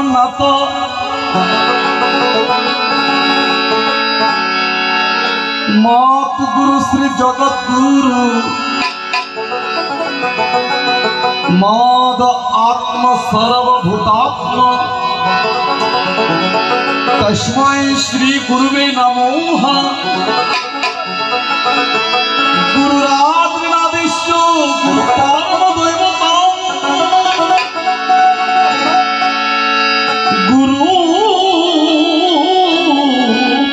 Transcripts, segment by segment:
জগন্নাথ মত গুরু শ্রী জগৎগুরু মদ আত্ম সর্বভূতাত্ম তস্मै শ্রী গুরুবে নমঃ। গুরুরাত্মনাদিশ্য গুরু পরম দৈবতম গুরু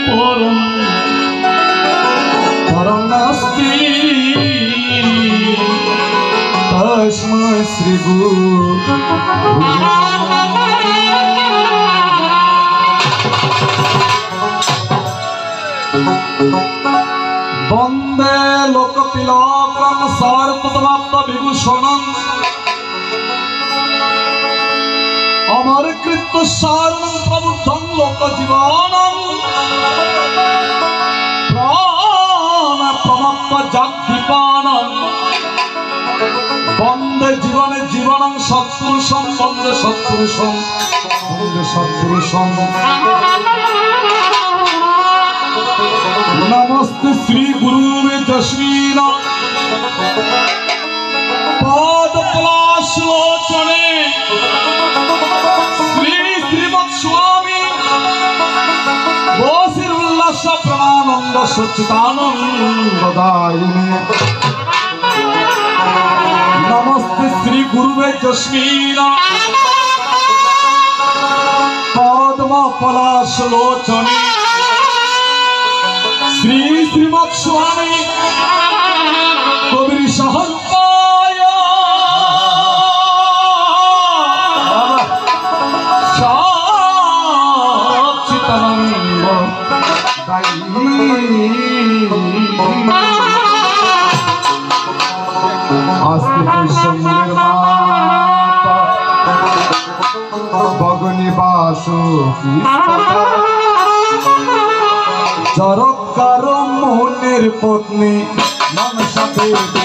পরম পরম নাস্তি তস্मै শ্রী গুরু বন্দে লোকতিলকং সর্বতমাত্ম বিভূষণং অমরকৃত্য সারণং প্রবুদ্ধং লোকজীবনং প্রাণ প্রমত্ত জাগদীপানং বন্দে জীবনে জীবনং সৎপুরুষং বন্দে সৎপুরুষং বন্দে সৎপুরুষং। नमस्ते श्री गुरुवे जस्मीना पाद पलाश लोचने श्री श्रीमत् स्वामी बोसिर उल्लास प्रणानंद सच्चिदानंद दायिने। नमस्ते श्री गुरुवे जस्मीना पद्म पलाश लोचने श्री श्रीमत् स्वामी कबीर सहंताय सच्चिदानंद भगनिवासो जरकार मोहनेर पत्नी मनसा देवी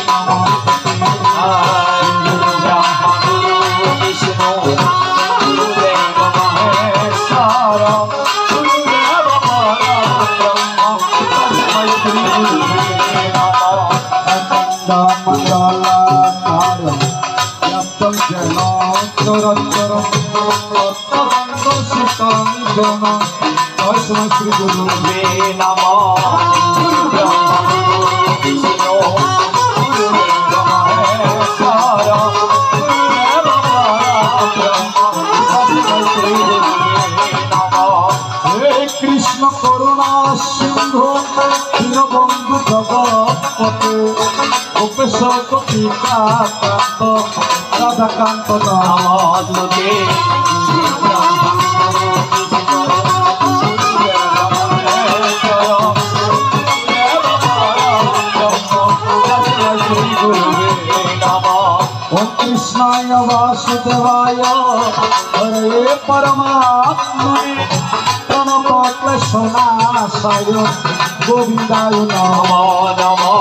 तस्मै श्री गुरुवे नमः। हे कृष्ण करुणा सिंधु दीनबंधु जगत्पते गोपेश गोपिकाकांत राधाकांत नमस्ते। ओम कृष्णाय वासुदेवाय हरे परमात्मने प्रणतक्लेशनाशाय गोविंदाय नमो नमः।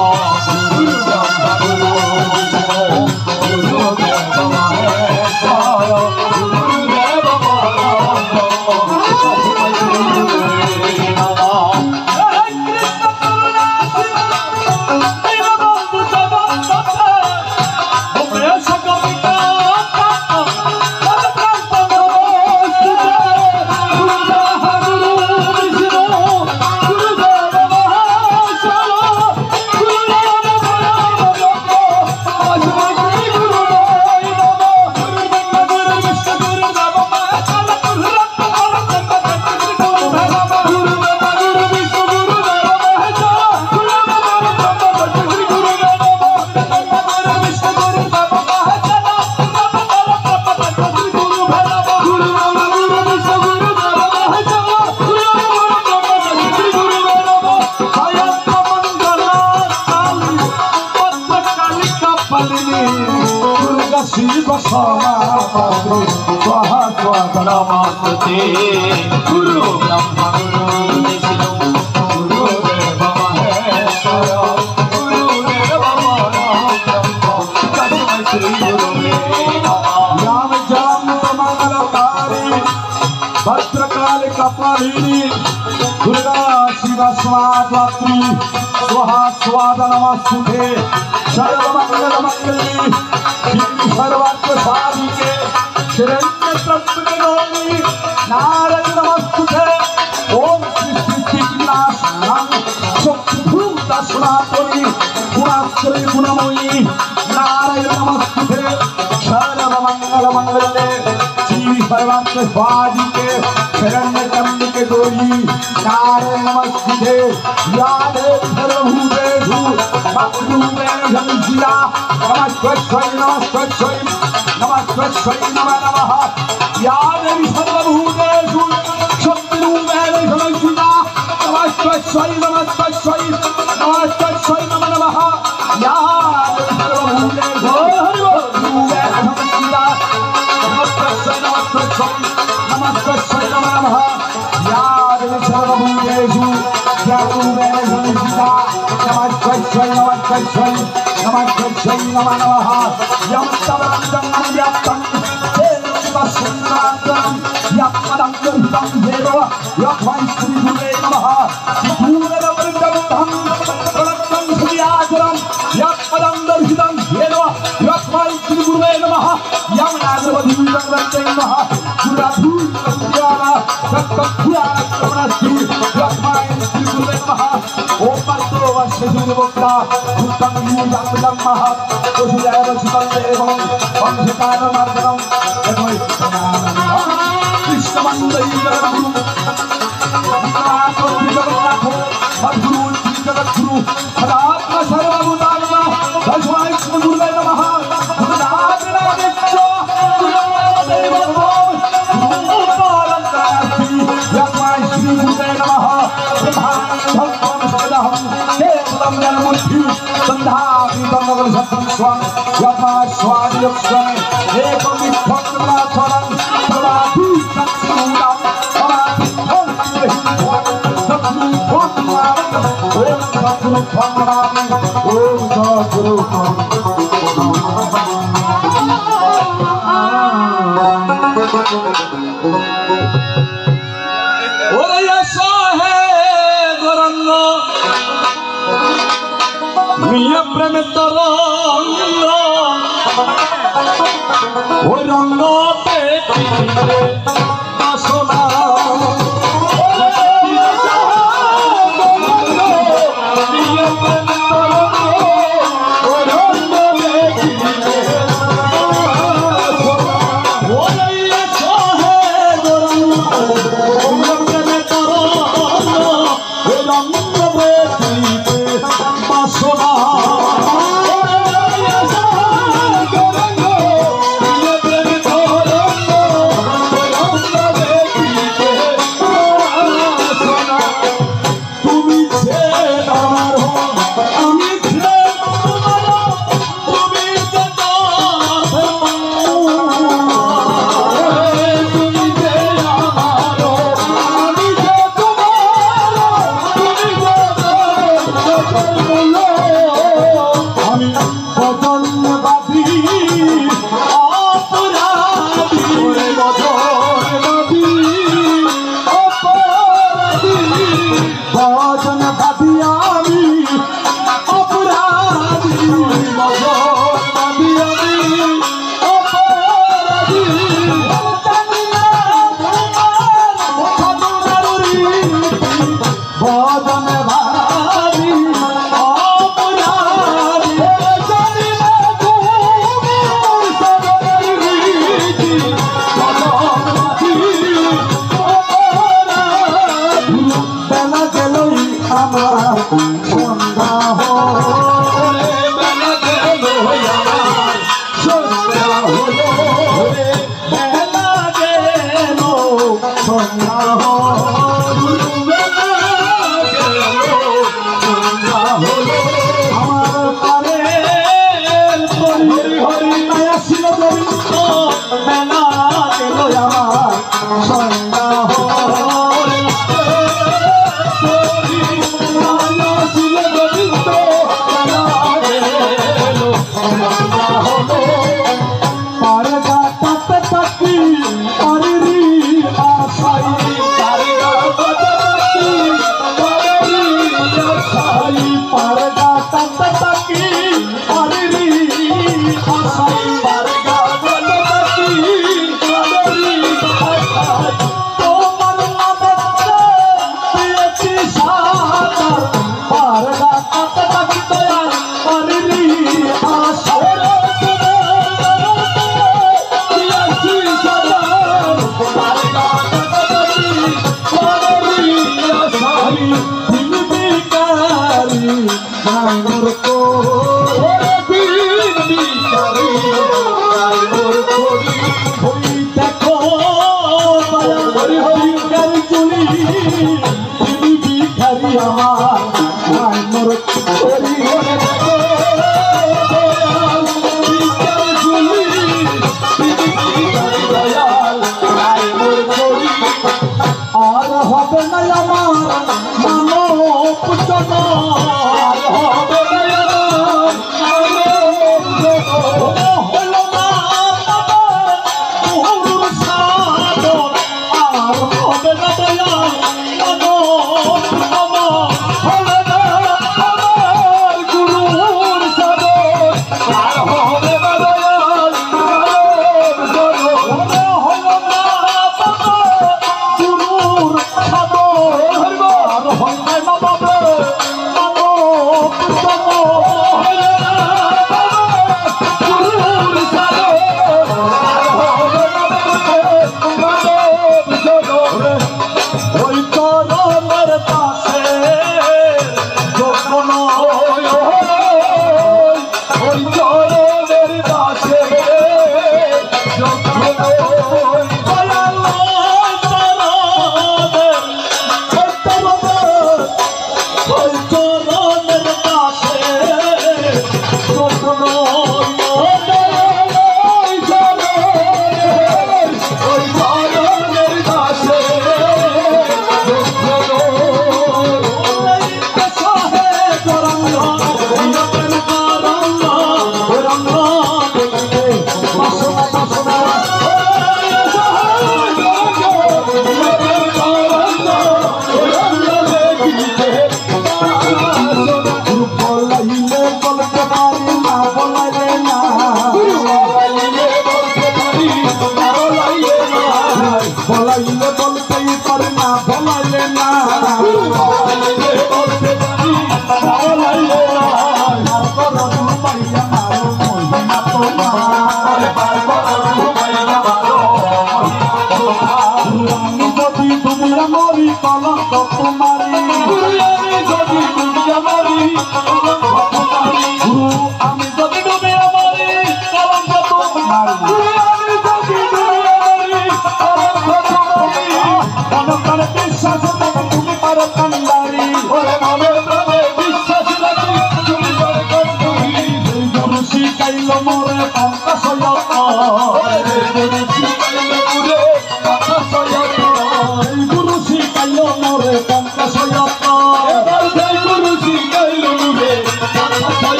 नमस्ते गुरु ब्रह्मा गुरु विष्णु गुरुदेव महेश्वर गुरुदेव तस्मै श्री गुरुवे नमः। ज्ञान मंगलकारी कालिनी दुर्गा शिवा स्वाद्रात्री स्वाहा स्वादा नमस्तुते सर्वमंगल मंगली शिव सर्वार्थ साधिके शरण्य प्रपन्न गौरी नारायण नमस्तुते ओम श्री श्री विनाशनां शक्तिभूता सनातनी गुणाश्री गुणमयी नारायण नमस्तुते सर्वमंगल मंगले शिव सर्वार्थ साधिके शरण्य चंडिके गौरी नारायण नमस्तुते या देवी सर्वभूतेषु भक्तिरूपेण संस्थिता नमस्ते नमस्ते नमः नमः या देवी सर्वभूतेषु शक्तिरूपेण संस्थिता नमस्ते नमः नमः या देवी सर्वभूतेषु शक्तिरूपेण संस्थिता नमस्ते नमः या देवी सर्वभूतेषु ज्ञानरूपेण संस्थिता नमस्ते नमः यं तवरं व्याप्तं तेन शिवसुन्दरं यत्पदं गृहीतं देव यत्वै श्रीगुरुवे नमः भूरवृन्दं प्रलक्तं श्रीयाचरं यत्पदं गृहीतं देव यत्वै श्रीगुरुवे नमः यं नागवधीतं नमः गुराधूर्याना तत्त्वज्ञानश्री यत्वै श्रीगुरुवे नमः ओम परतो वश्यजूर्वक्ता भूतं यूजामिलं महा ओषुयाय वशितं वंशकारणमार्गणं यतोहि कृष्णमन्दयीकरणं विनाशोऽभिजगन्नाथो मद्गुरु श्रीजगद्गुरु सदात्म सर्वभूतात्मा तस्मै श्रीगुरुवे नमः गुरुनाथनादित्यो गुरुदेवो गुरुपालन्तास्ति यस्मै श्रीगुरुवे नमः ब्रह्माण्डं सदहं केवलं जन्मूर्ति सन्धापि तन्नगरसत्तं स्वं यस्मै स्वादियक्षं एकमित्थं सर्वाधि सत्संगं समाधिं প্রেমে তরঙ্গ ওই রঙ্গতে বাসনা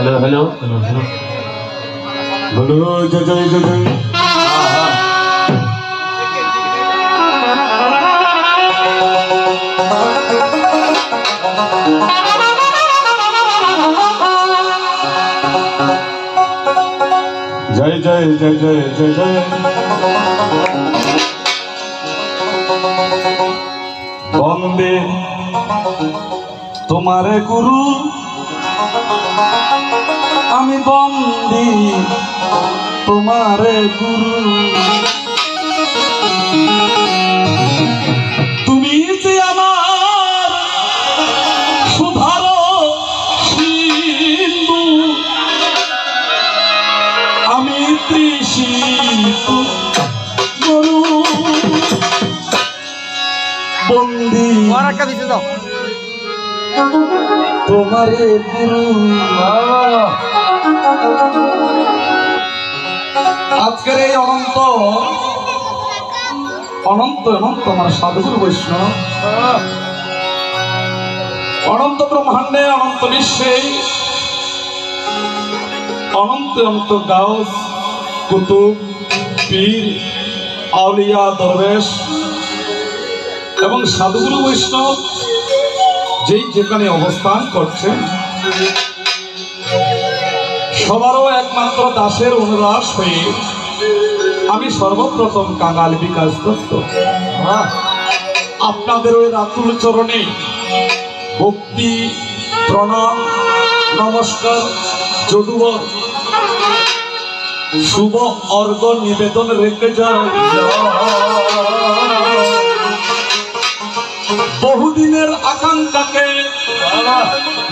हेलो हेलो हेलो हेलो बोलो जय जय जय जय जय जय जय जय जय जय बंदे तुम्हारे गुरु আমি বন্দী তোমারে গুরু তুমি যে আমার সুধার সিন্ধু আমি তৃষিত গুরু বন্দী তোমারে গুরু আজকের এই অনন্ত অনন্ত অনন্ত আমার সাধুগুরু বৈষ্ণব অনন্ত ব্রহ্মাণ্ডে অনন্ত বিশ্বে অনন্ত অনন্ত গাউস কুতুব পীর আউলিয়া দরবেশ এবং সাধুগুরু বৈষ্ণব যেই যেখানে অবস্থান করছেন সবারও একমাত্র দাসের অনুরাস হয়ে আমি সর্বপ্রথম কাঙাল বিকাশ দত্ত আপনাদের ওই রাতুল চরণে ভক্তি প্রণাম নমস্কার যদুব শুভ অর্ঘ নিবেদন রেখে যাও। বহুদিনের আকাঙ্ক্ষাকে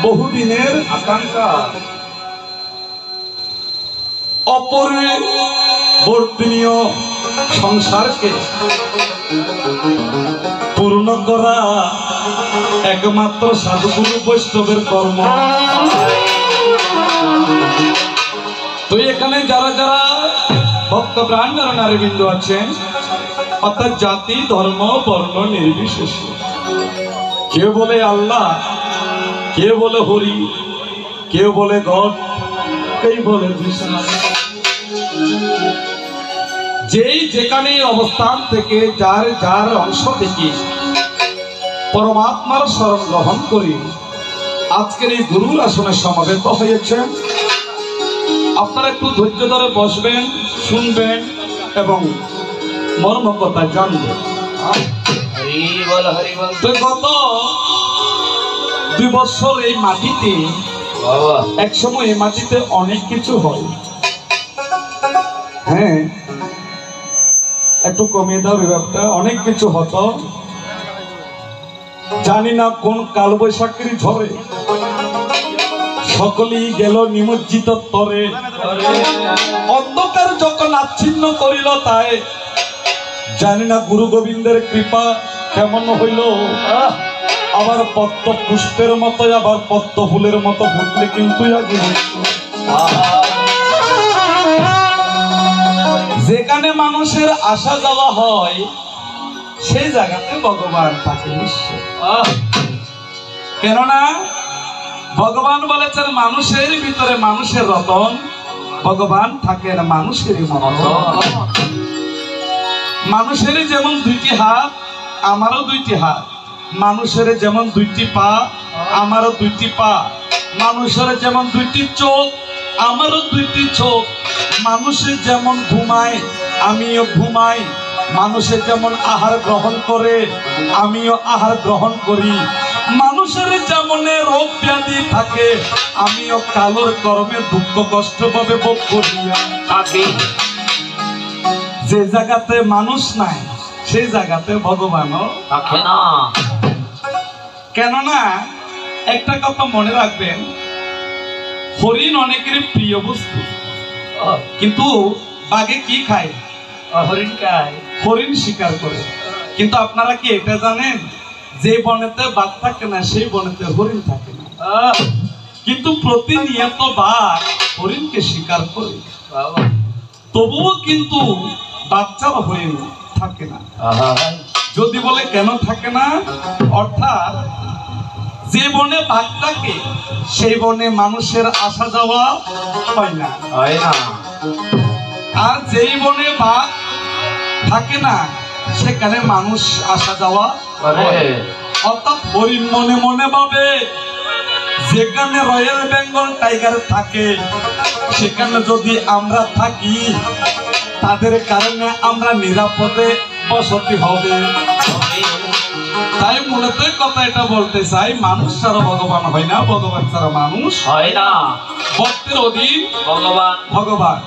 বহুদিনের আকাঙ্ক্ষা অপরিবর্তনীয় সংসারকে পূর্ণ করা একমাত্র সাধুগুরু বৈষ্ণবের কর্ম। তো এখানে যারা যারা ভক্ত প্রাণ নারীবৃন্দ আছেন অর্থাৎ জাতি ধর্ম বর্ণ নির্বিশেষে কে বলে আল্লাহ, কে বলে হরি, কে বলে গড, কে বলে কৃষ্ণ, যেই যেখানে অবস্থান থেকে যার যার অংশ থেকে পরমাত্মার শরণ গ্রহণ করি আজকের এই গুরুর আসনে সমবেত হয়েছেন। আপনারা একটু ধৈর্য ধরে বসবেন, শুনবেন এবং মর্ম কথা জানবেন। তো গত 2 বছর এই মাটিতে এক সময় এই মাটিতে অনেক কিছু হয়। হ্যাঁ, একটু কমিয়ে দাও ব্যাপারটা। অনেক কিছু হতো, জানি না কোন কালবৈশাখীর ঝড়ে সকলেই গেল নিমজ্জিত তরে। অন্ধকার যখন আচ্ছিন্ন করিল তাই জানি না গুরু গোবিন্দের কৃপা কেমন হইল। আবার পদ্ম পুষ্পের মতো আবার পদ্ম ফুলের মতো ফুটলে কিন্তু যেখানে মানুষের আসা যাওয়া হয় সেই জায়গাতে ভগবান থাকে নিশ্চয়। কেননা ভগবান বলেছেন মানুষের ভিতরে মানুষের রতন, ভগবান থাকেন মানুষেরই মত। মানুষের যেমন 2টি হাত আমারও 2টি হাত, মানুষের যেমন 2টি পা আমারও 2টি পা, মানুষের যেমন দুইটি চোখ, আমারও দুইটি চোখ। মানুষে যেমন ঘুমায়, আমিও ঘুমাই। মানুষে যেমন আহার গ্রহণ করে, আমিও আহার গ্রহণ করি। মানুষের যেমন রোগ ব্যাধি থাকে, আমিও কালোর কর্মে দুঃখ কষ্ট ভাবে ভোগ করি। যে জায়গাতে মানুষ নাই, সেই জায়গাতে ভগবানও থাকে না। কেননা একটা কথা মনে রাখবেন, হরিণ অনেকের প্রিয় বস্তু, কিন্তু বাঘে কি খায়? হরিণ খায়, হরিণ শিকার করে। কিন্তু আপনারা কি এটা জানেন, যে বনেতে বাঘ থাকে না সেই বনেতে হরিণ থাকে না। কিন্তু প্রতিনিয়ত বাঘ হরিণকে শিকার করে, তবুও কিন্তু বাচ্চার হরিণ থাকে না। যদি বলে কেন থাকে না, অর্থাৎ যে বনে বাঘ থাকে সেই বনে মানুষের আসা যাওয়া হয় না। আর যেই বনে বাঘ থাকে না সেখানে মানুষ আসা যাওয়া করে। অর্থাৎ হরিণ মনে মনে ভাবে যেখানে রয়্যাল বেঙ্গল টাইগার থাকে সেখানে যদি আমরা থাকি তাদের কারণে আমরা নিরাপদে বসতি হবে। তাই মূলত কথা এটা বলতে চাই, মানুষ ছাড়া ভগবান হয় না, ভগবান ছাড়া মানুষ হয় না। ভক্তের অধীন ভগবান, ভগবান।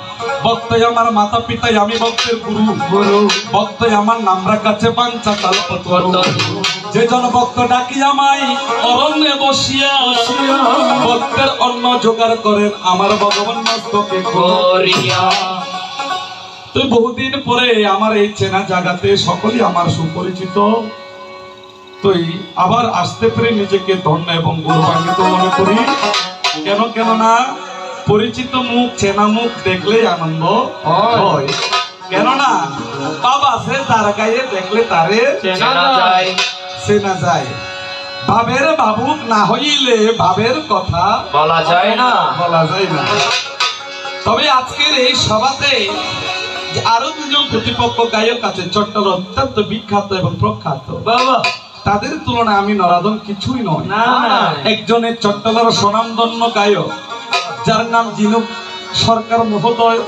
ভক্তই আমার মাতা পিতাই, আমি ভক্তের গুরু। ভক্তই আমার নামরা কাছে বাঞ্ছা কালপতরু। যে জন ভক্ত ডাকি আমায় অরণ্যে বসিয়া, ভক্তের অন্ন জোগাড় করেন আমার ভগবান মস্তকে করিয়া। তো বহুদিন পরে আমার এই চেনা জায়গাতে সকলেই আমার সুপরিচিত, তুই আবার আসতে পেরে নিজেকে ধন্য এবং গৌরবান্বিত মনে করি। কেননা পরিচিত মুখ, চেনা মুখ দেখলেই আনন্দ হয়। কেননা বাবা সে যার গায়ে দেখলে তারে চেনা যায়। ভাবের ভাবুক না হইলে ভাবের কথা বলা যায় না। তবে আজকের এই সভাতে আরো দুজন প্রতিপক্ষ গায়ক আছে, চট্টল অত্যন্ত বিখ্যাত এবং প্রখ্যাত। বাবা তাদের তুলনায় আমি নরাধম কিছুই নয়। একজনের চট্টলার স্বনামধন্য গায়ক যার নাম জিনুক সরকার মহোদয়,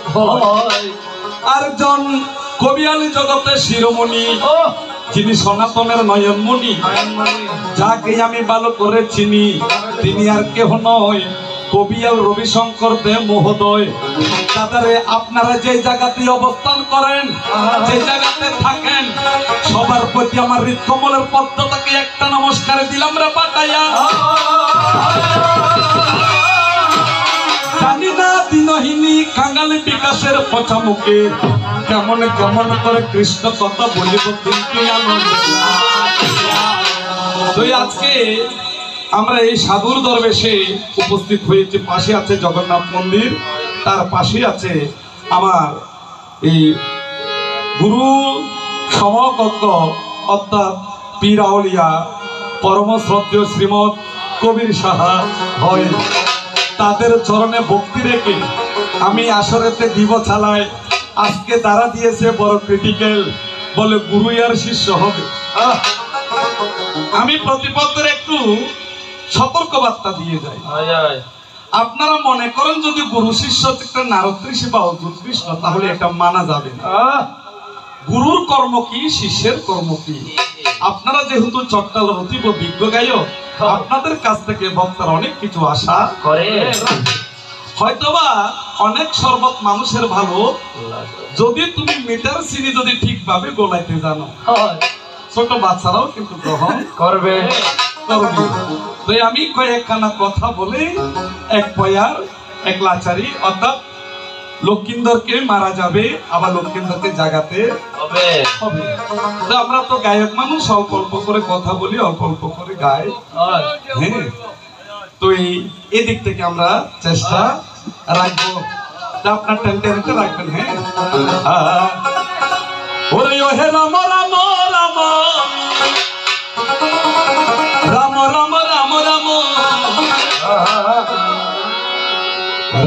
আরেকজন কবিয়ালি জগতের শিরোমণি যিনি সনাতনের নয়নমণি, যাকে আমি ভালো করে চিনি, তিনি আর কেহ নয় কবিয়াল রবিশঙ্কর দে মহোদয়। দাদারে আপনারা যে জায়গাতে অবস্থান করেন, যে জায়গাতে থাকেন, সবার প্রতি আমার হৃদকমলের পদ্মটাকে একটা নমস্কার দিলাম রে পাঠাইয়া। জানি না দিনহীনী কাঙালি বিকাশের পচা মুখে কেমন কেমন করে কৃষ্ণ কথা বলিব, কিন্তু তুই আজকে আমরা এই সাধুর দরবেশে উপস্থিত হয়েছি। পাশে আছে জগন্নাথ মন্দির, তার পাশে আছে আমার এই গুরু সমকক্ষ অর্থাৎ পীর আউলিয়া পরম শ্রদ্ধেয় শ্রীমৎ কবির সাহা হয়। তাদের চরণে ভক্তি রেখে আমি আসরেতে দিব ছালাই। আজকে তারা দিয়েছে বড় ক্রিটিক্যাল, বলে গুরু আর শিষ্য হবে। আমি প্রতিপক্ষের একটু সতর্ক বার্তা দিয়ে যাই। আপনারা মনে করেন যদি গুরু শিষ্য একটা নারদ ঋষি বা অর্জুন কৃষ্ণ, তাহলে এটা মানা যাবে না। গুরুর কর্ম কি, শিষ্যের কর্ম কি? আপনারা যেহেতু চট্টলার অতীব বিজ্ঞ গায়ক, আপনাদের কাছ থেকে ভক্তরা অনেক কিছু আশা করে। হয়তোবা অনেক শরবত মানুষের ভালো, যদি তুমি মিটার চিনি যদি ঠিকভাবে গোলাইতে জানো, ছোট বাচ্চারাও কিন্তু গ্রহণ করবে। তাই আমি কয়েকখানা কথা বলে এক পয়ার এক লাচারি, অর্থাৎ লক্ষিন্দরকে মারা যাবে, আবার লক্ষিন্দরকে জাগাতে হবে। আমরা তো গায়ক মানুষ, অল্প অল্প করে কথা বলি, অল্প অল্প করে গাই। হ্যাঁ, তো এদিক থেকে আমরা চেষ্টা রাখবো, আপনার টেন্টে রাখবেন। হ্যাঁ, ওরে ও হে রাম রাম রাম রাম রাম রাম রাম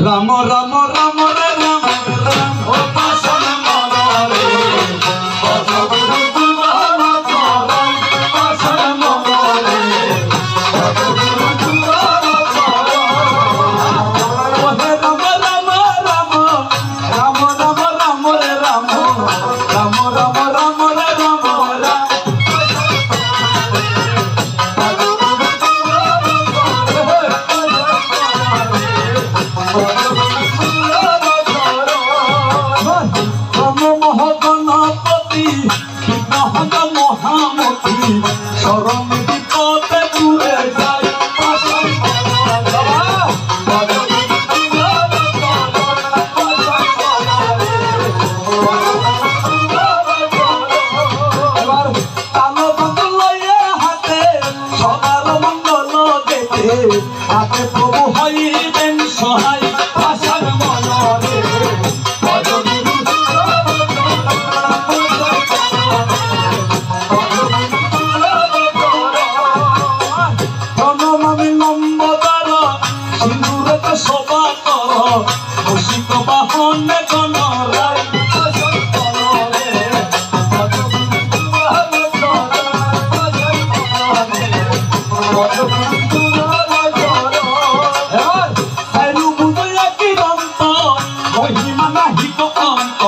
রাম রাম রাম রে রাম রাম ও পাশন মরে সতগুরু দুলাল চরণ, পাশন মরে সতগুরু দুলাল চরণ। মুশিক বাহন গণরাই মহিমা নাহি তো অন্ত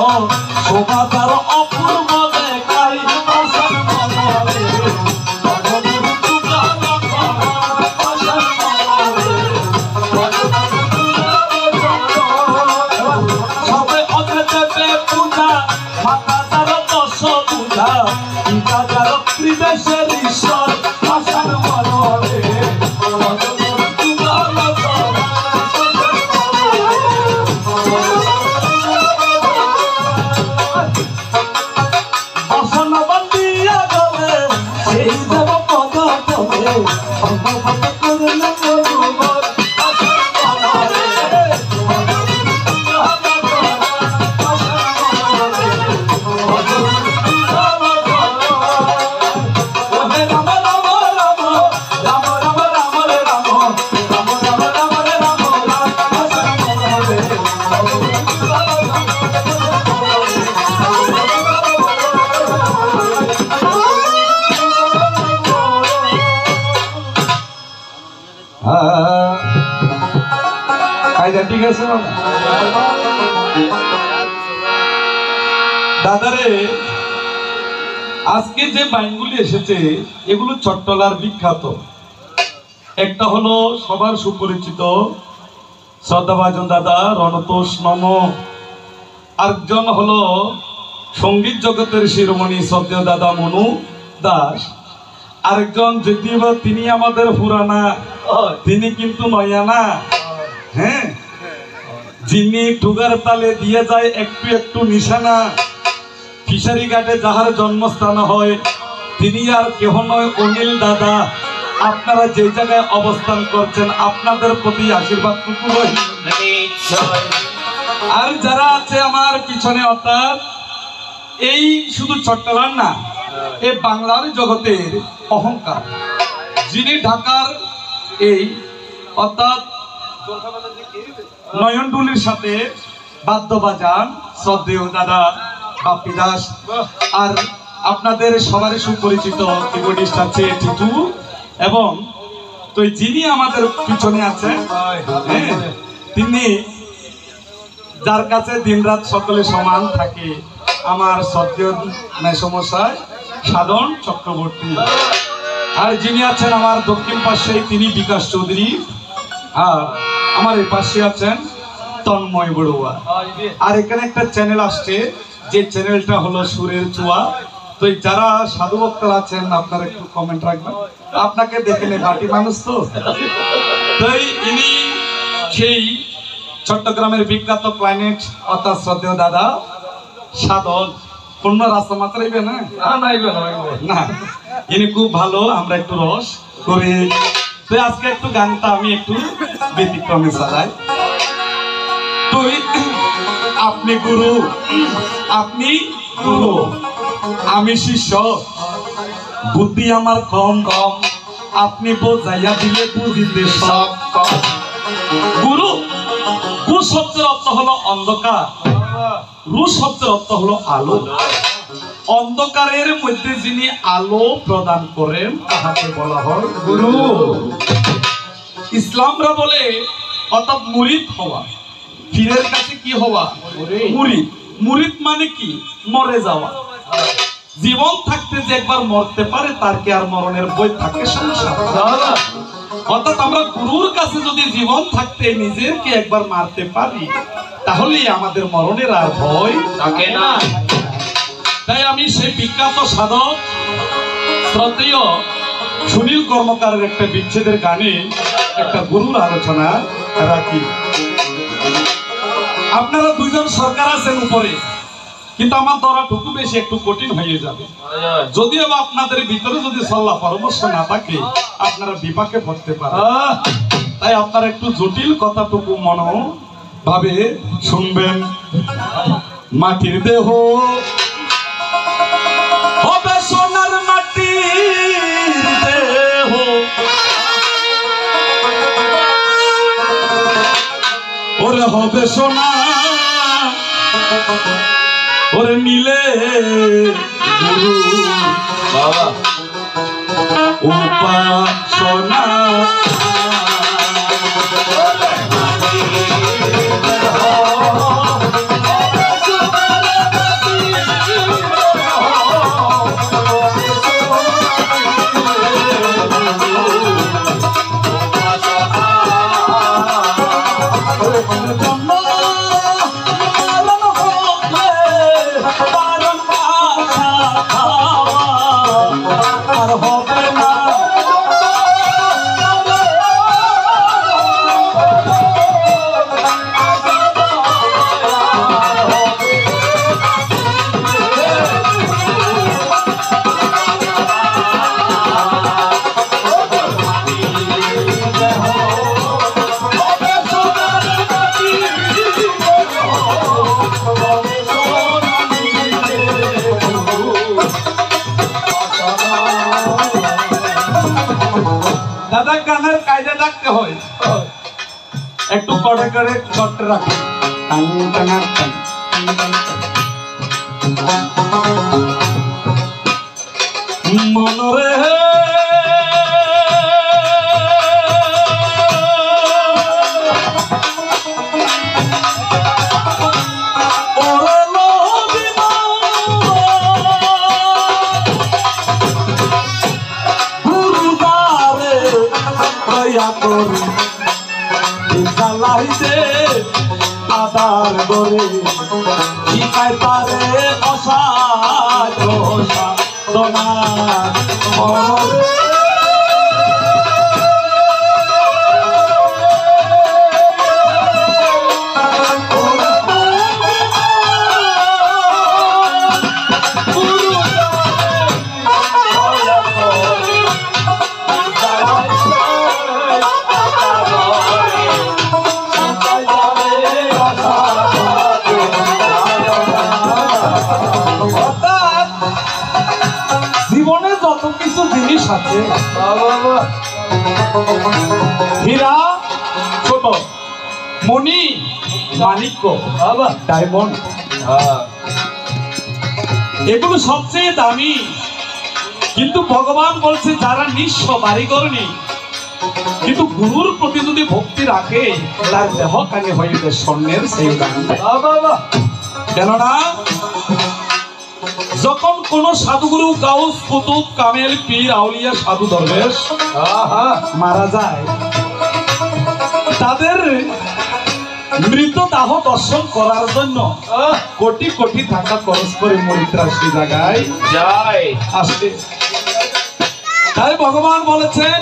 শোভাতার অপূর্ব দেখাই আসান মনরে সবে অধেতে পূজা মাতা তার দশ পূজা পিতা যার ত্রিদেশের ঈশ্বর আসান মনরে ঠিক আছে দাদারে, আজকে যে বাইনগুলি এসেছে এগুলো চট্টলার বিখ্যাত। একটা হলো সবার সুপরিচিত শ্রদ্ধাভাজন দাদা রণতোষ নম, আরেকজন হলো সঙ্গীত জগতের শিরোমণি শ্রদ্ধেয় দাদা মনু দাস, আরেকজন যদিও তিনি আমাদের পুরানা, তিনি কিন্তু নয়ানা। হ্যাঁ, যিনি টুগার তালে দিয়ে যায় একটু একটু নিশানা, ফিশারি ঘাটে যাহার জন্মস্থান হয় তিনি আর কেহ নয় অনিল দাদা। আপনারা যে জায়গায় অবস্থান করছেন আপনাদের প্রতি আশীর্বাদ টুকু রইল। আর যারা আছে আমার পিছনে, অর্থাৎ এই শুধু চট্টগ্রাম না, এই বাংলার জগতের অহংকার, যিনি ঢাকার এই অর্থাৎ নয়নডুলির সাথে বাদ্য বাজান শ্রদ্ধেয় দাদা বাপ্পি দাস, আর আপনাদের সবারই সুপরিচিত কিবোর্ডিস্ট আছে টিটু, এবং তো যিনি আমাদের পিছনে আছেন তিনি, যার কাছে দিনরাত সকলে সমান থাকে, আমার শ্রদ্ধেয় মেসমশাই সাধন চক্রবর্তী। আর যিনি আছেন আমার দক্ষিণ পাশে তিনি বিকাশ চৌধুরী, আর আমার এই পাশে আছেন তন্ময় বড়ুয়া। আর এখানে একটা চ্যানেল আসছে, যে চ্যানেলটা হলো সুরের চুয়া। তো যারা সাধু ভক্তরা আছেন আপনারা একটু কমেন্ট রাখবেন, আপনাকে দেখে নেই বাটি মানুষ তো। তাই ইনি সেই চট্টগ্রামের বিখ্যাত ক্লাইনেট অর্থাৎ শ্রদ্ধেয় দাদা সাধন। পূর্ণ রাস্তা মাত্রাইবে না, না ইনি খুব ভালো, আমরা একটু রস করি। তো আজকে একটু গানটা আমি একটু ব্যতিক্রমে চালাই। তুই আপনি গুরু, আপনি গুরু, আমি শিষ্য, বুদ্ধি আমার কম কম, আপনি বোঝাইয়া দিলে বুঝিতে সব কম। গুরু, গু শব্দের অর্থ হলো অন্ধকার, রু শব্দের অর্থ হলো আলো। অন্ধকারের মধ্যে যিনি আলো প্রদান করেন তাহাকে বলা হয় গুরু। ইসলামরা বলে অর্থাৎ মুরিদ হওয়া, পীরের কাছে কি হওয়া? মুরিদ। মুরিদ মানে কি? মরে যাওয়া। জীবন থাকতে যে একবার মরতে পারে তার কি আর মরণের বই থাকে? সংসার। অর্থাৎ আমরা গুরুর কাছে যদি জীবন থাকতে নিজেকে একবার মারতে পারি তাহলে আমাদের মরণের আর ভয় থাকে না। তাই আমি সেই বিখ্যাত সাধক শ্রদ্ধেয় সুনীল কর্মকারের একটা বিচ্ছেদের গানে একটা গুরুর আলোচনা রাখি। আপনারা দুইজন সরকার আছেন উপরে, কিন্তু আমার ধরাটুকু বেশি একটু কঠিন হয়ে যাবে। যদিও বা আপনাদের ভিতরে যদি সল্লাহ পরামর্শ না থাকে আপনারা বিপাকে পড়তে পারেন। তাই আপনারা একটু জটিল কথাটুকু মনো ভাবে শুনবেন। মাটির দেহ হবে সোনার মাটির দেহ, ওরে হবে সোনা ওরে নিলে গুরু বাবা উপাসনা আর হবে না দাদা গানের কায়দা রাখতে হয় একটু করে করে করতে রাখে মনরে আদার করে শিখায় তারে অসাধনা জীবনে যত কিছু জিনিস আছে হীরা ছোট মণি মাণিক্য ডায়মন্ড এগুলো সবচেয়ে দামি কিন্তু ভগবান বলছে যারা নিঃস্ব বাড়িঘর নেই কিন্তু গুরুর প্রতি যদি ভক্তি রাখে তার দেহ কানে হয়ে যায় স্বর্ণের সেই দামি কেননা যখন কোন সাধুগুরু গাউস কুতুব কামেল পীর আউলিয়া সাধু দরবেশ মারা যায় তাদের মৃতদেহ দর্শন করার জন্য কোটি কোটি টাকা খরচ করে মরিত্রা সেই জায়গায় যায় আসে তাই ভগবান বলেছেন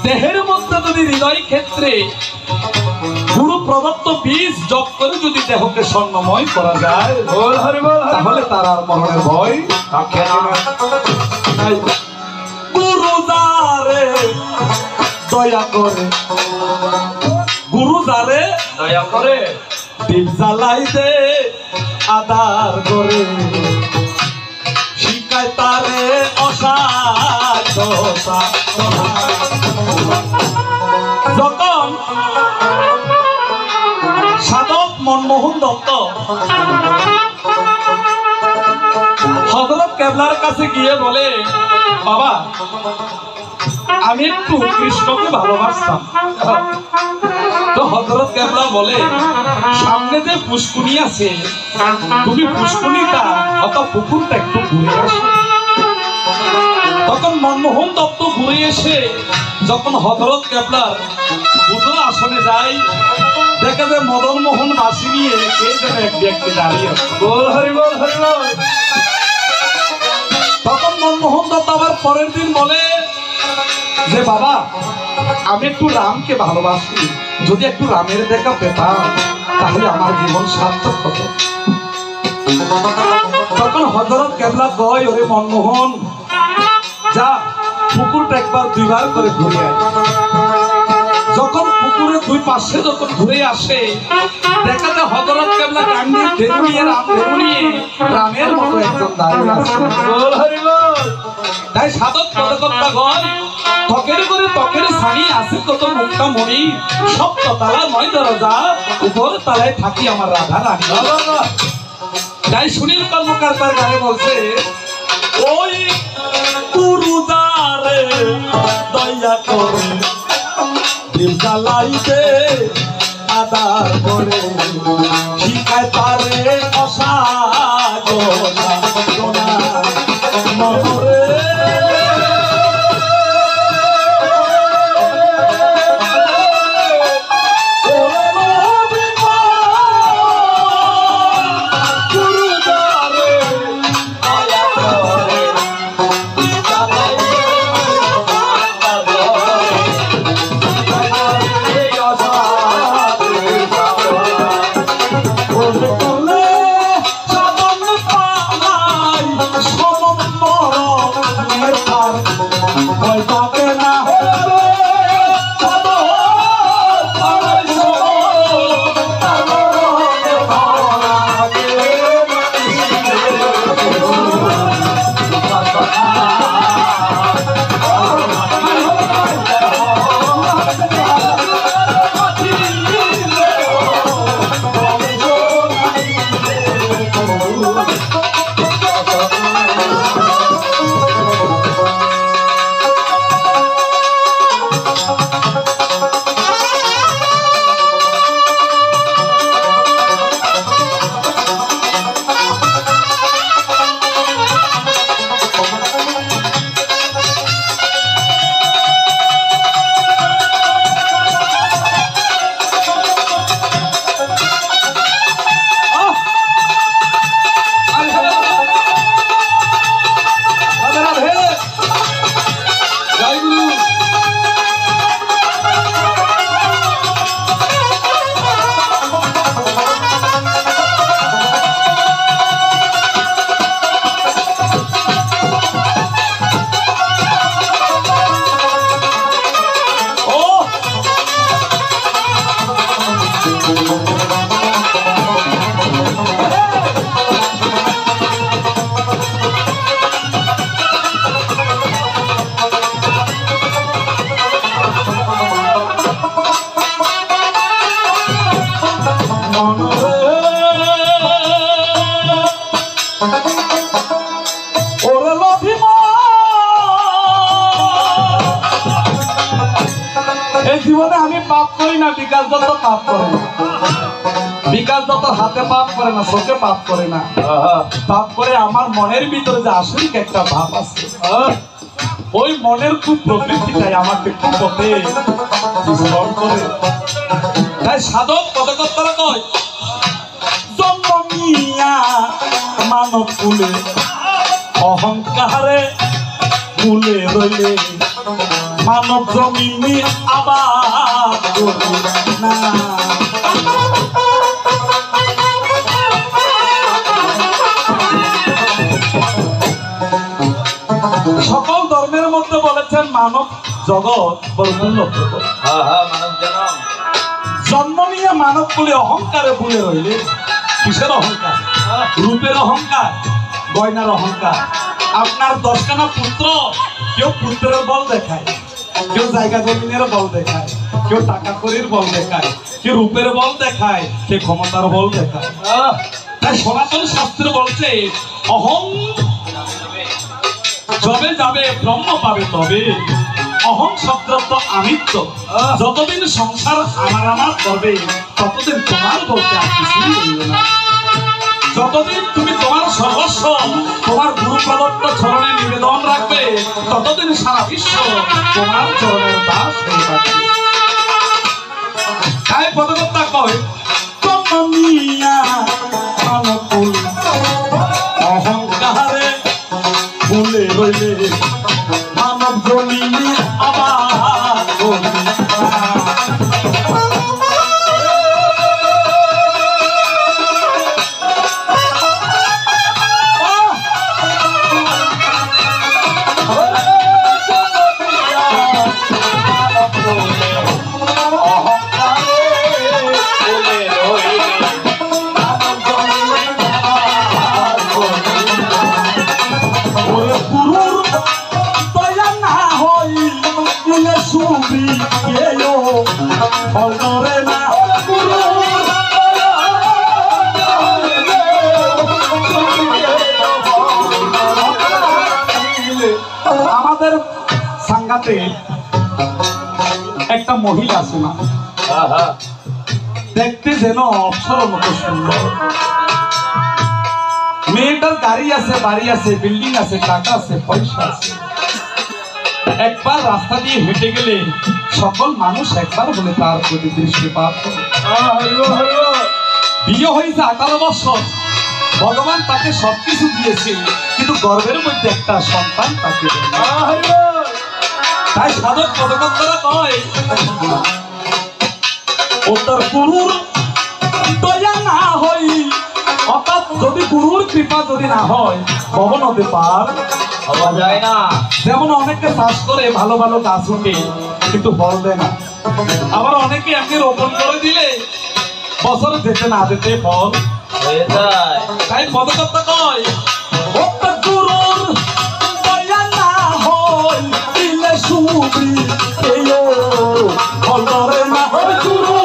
দেহের মধ্যে যদি হৃদয় ক্ষেত্রে গুরু প্রদত্ত বীজ জপ করে যদি দেহকে স্বর্ণময় করা যায় তাহলে তার আর মরণের ভয় থাকে না। গুরু যারে দয়া করে গুরু যারে দয়া করে দীপ জ্বালাই দে আদার করে শিখায় তারে অসাধনা যখন সাধক মনমোহন দত্ত হযরত কেবলার কাছে গিয়ে বলে বাবা আমি একটু কৃষ্ণকে ভালোবাসতাম তো হযরত কেবলা বলে সামনে যে পুষ্কুনি আছে তুমি পুষ্কুনিটা অথবা পুকুরটা একটু ঘুরে আসো তখন মনমোহন দত্ত ঘুরে এসে যখন হযরত কেবলার পুজোর আসনে যায় দেখা যায় মদন মোহন বাসি নিয়ে কে যেন এক ব্যক্তি দাঁড়িয়ে আছে তখন মনমোহন দত্ত আবার পরের দিন বলে যে বাবা আমি একটু রামকে ভালোবাসি যদি একটু রামের দেখা পেতাম তাহলে আমার জীবন সার্থক হতো তখন হযরত কেবলা কয় ওরে মনমোহন যা পুকুরটা একবার দুইবার করে ঘুরে আয় যখন পুকুরে দুই পাশে যখন ঘুরে আসে দেখা যায় হযরত কেবলা কান্দি দেবনিয়ে রাম দেবনিয়ে রামের মতো একজন দাঁড়িয়ে আছে। বল হরি বল। তাই সাধক পদকর্তা গণ ত্বকের করে ত্বকের ছানি আছে কত মুক্তা মণি সপ্ত তালা 9 দরজা উপর তালায় থাকি আমার রাধা রানী। তাই সুনীল কর্মকার তার গানে বলছে ওই পুরুদারে দয়া করে দিল জ্বালাইতে আদার করে শিখায় তারে অসাগনা মরে জীবনে আমি পাপ করি না, বিকাশ দত্ত পাপ করে না। বিকাশ দত্ত হাতে পাপ করে না, চোখে পাপ করে না, পাপ করে আমার মনের ভিতরে যে আসরিক একটা ভাব আছে, ওই মনের খুব প্রকৃতিটাই আমাকে খুব পথে করে। তাই সাধক পদকর্তারা কয় জন্ম নিয়া মানব কুলে অহংকারে কুলে রইলে মানব জমিনে আবার না। সকল ধর্মের মধ্যে বলেছেন মানব জগৎ বড় উন্নত। জন্ম নিয়ে মানব কুলে অহংকারে ভুলে রইলে, কিসের অহংকার? রূপের অহংকার, গয়নার অহংকার। আপনার 10খানা পুত্র, কেউ পুত্রের বল দেখায়, কেউ জায়গা জমিনের বল দেখায়, কেউ টাকা করির বল দেখায়, কেউ রূপের বল দেখায়, কেউ ক্ষমতার বল দেখায়। তাই সনাতন শাস্ত্র বলছে অহং যবে যাবে ব্রহ্ম পাবে তবে। অহং শব্দ আমিত্ব। যতদিন সংসার আমার আমার করবে ততদিন তোমার বলতে আর কিছুই রইল না। যতদিন তুমি তোমার সর্বস্ব তোমার গুরু প্রদত্ত চরণে নিবেদন রাখবে ততদিন সারা বিশ্ব তোমার চরণের দাস হয়ে থাকবে। তাই পদকর্তা কয় অহংকারে ভুলে রইলে মানব জমিনে আবার অহংকার এলাকাতে একটা মহিলা আছে না, আহা দেখতে যেন অপ্সরের মতো সুন্দর। মেয়েটার গাড়ি আছে, বাড়ি আছে, বিল্ডিং আছে, টাকা আছে, পয়সা আছে। একবার রাস্তা দিয়ে হেঁটে গেলে সকল মানুষ একবার বলে তার প্রতি দৃষ্টিপাত করে। বিয়ে হয়েছে 18 বছর, ভগবান তাকে সবকিছু দিয়েছে, কিন্তু গর্ভের মধ্যে একটা সন্তান তাকে দেয়নি। তাই সাধক পদকর্তারা কয়, ও তার গুরুর দয়া না হই, অর্থাৎ যদি গুরুর কৃপা যদি না হয় কখনো হতে পার হওয়া যায় না। যেমন অনেকে চাষ করে ভালো ভালো গাছ উঠে কিন্তু ফল দেয় না, আবার অনেকে এমনি রোপণ করে দিলে বছর যেতে না যেতে ফল হয়ে যায়। তাই পদকর্তা কয়, ও তার গুরুর দয়া না হয় দিলে সুবি এও ফল ধরে না হয় গুরুর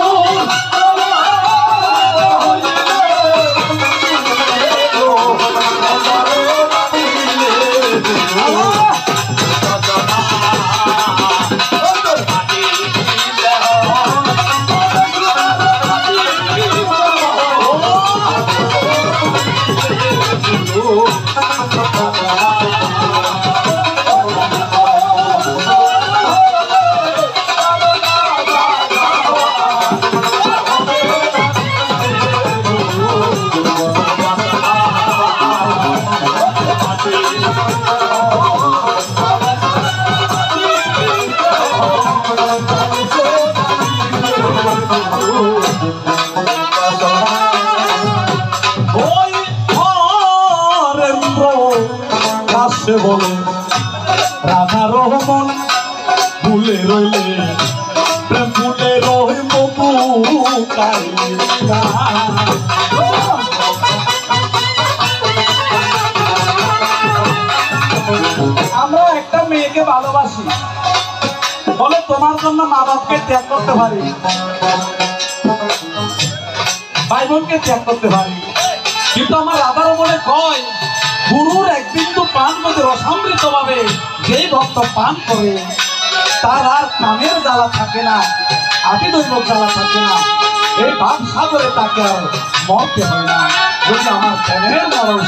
বলে রাধা রহমান ভুলে রইলে প্রেম ভুলে রহিম আমরা একটা মেয়েকে ভালোবাসি বলে তোমার জন্য মা বাপকে ত্যাগ করতে পারি, ভাই বোনকে ত্যাগ করতে পারি, কিন্তু আমার রাধার মনে কয় গুরুর এক বিন্দু পান মধ্যে রসামৃত ভাবে যেই ভক্ত পান করে তার আর কামের জ্বালা থাকে না, আদি দৈবক জ্বালা থাকে না, এই ভাব সাগরে তাকে আর মরতে হয় না। যদি আমার প্রেমের মরণ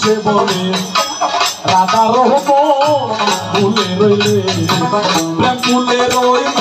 সে বলে রাধা রহব ভুলে রইলে প্রেম ভুলে রইব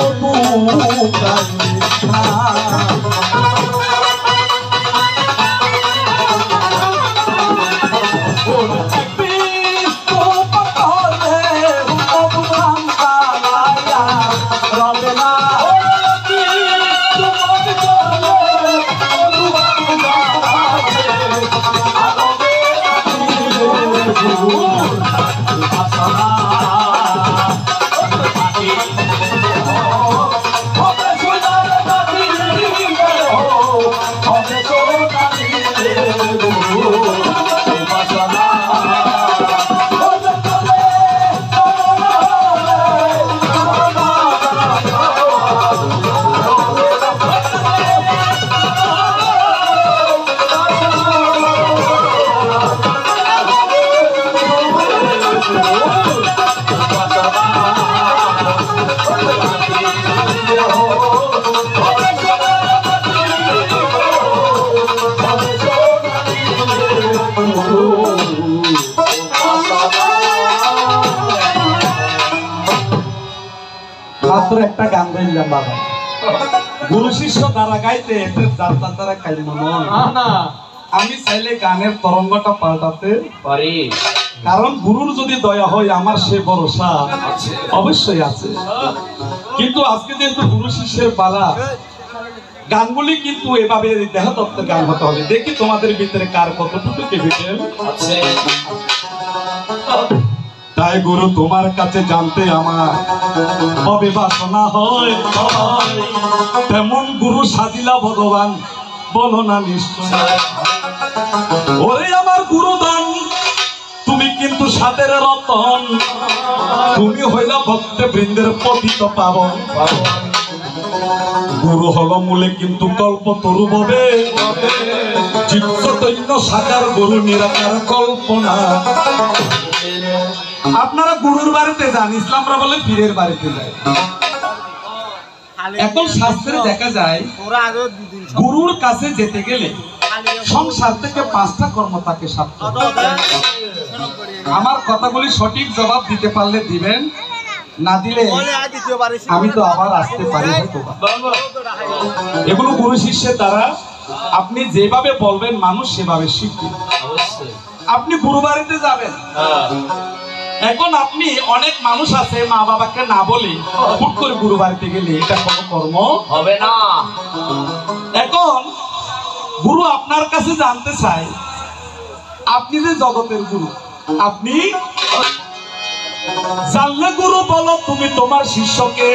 মাত্র একটা গান গাইলাম বাবা, গুরু শিষ্য দ্বারা গাইতে তারা খাইল না। আমি চাইলে গানের তরঙ্গটা পাল্টাতে পারি, কারণ গুরুর যদি দয়া হয় আমার সে ভরসা অবশ্যই আছে। কিন্তু আজকে যেহেতু গুরু শিষ্যের পালা, গানগুলি কিন্তু এভাবে দেহতত্ত্বের গান হতে হবে। দেখি তোমাদের ভিতরে কার কতটুকু কেভিটেল আছে। তাই গুরু তোমার কাছে জানতে আমার হবে বাসনা হয়, তেমন গুরু সাজিলা ভগবান বলো না নিশ্চয়। ওরে আমার গুরুদান তুমি কিন্তু সাদের রতন, তুমি হইলা ভক্ত বৃন্দের পতিত পাবন। গুরু হলো মূলে কিন্তু কল্প তরু ববে, চিত্তৈন্য সাকার গুরু নিরাকার কল্পনা। আপনারা গুরুর বাড়িতে যান, ইসলামরা বলে পীরের বাড়িতে যায়। এখন শাস্ত্রে দেখা যায় গুরুর কাছে যেতে গেলে সংসার থেকে 5টা কর্ম তাকে সারতে হবে। আমার কথাগুলি সঠিক জবাব দিতে পারলে দিবেন, না দিলে আমি তো আবার আসতে পারি হয়তো। এগুলো গুরু শিষ্যের দ্বারা আপনি যেভাবে বলবেন মানুষ সেভাবে শিখবে। আপনি গুরু বাড়িতে যাবেন, এখন আপনি অনেক মানুষ আছে মা বাবাকে না বলে হুট করে গুরু বাড়িতে গেলে এটা কোনো কর্ম হবে না। এখন গুরু আপনার কাছে জানতে চায় আপনি যে জগতের গুরু, আপনি জানলে গুরু বলো তুমি তোমার শিষ্যকে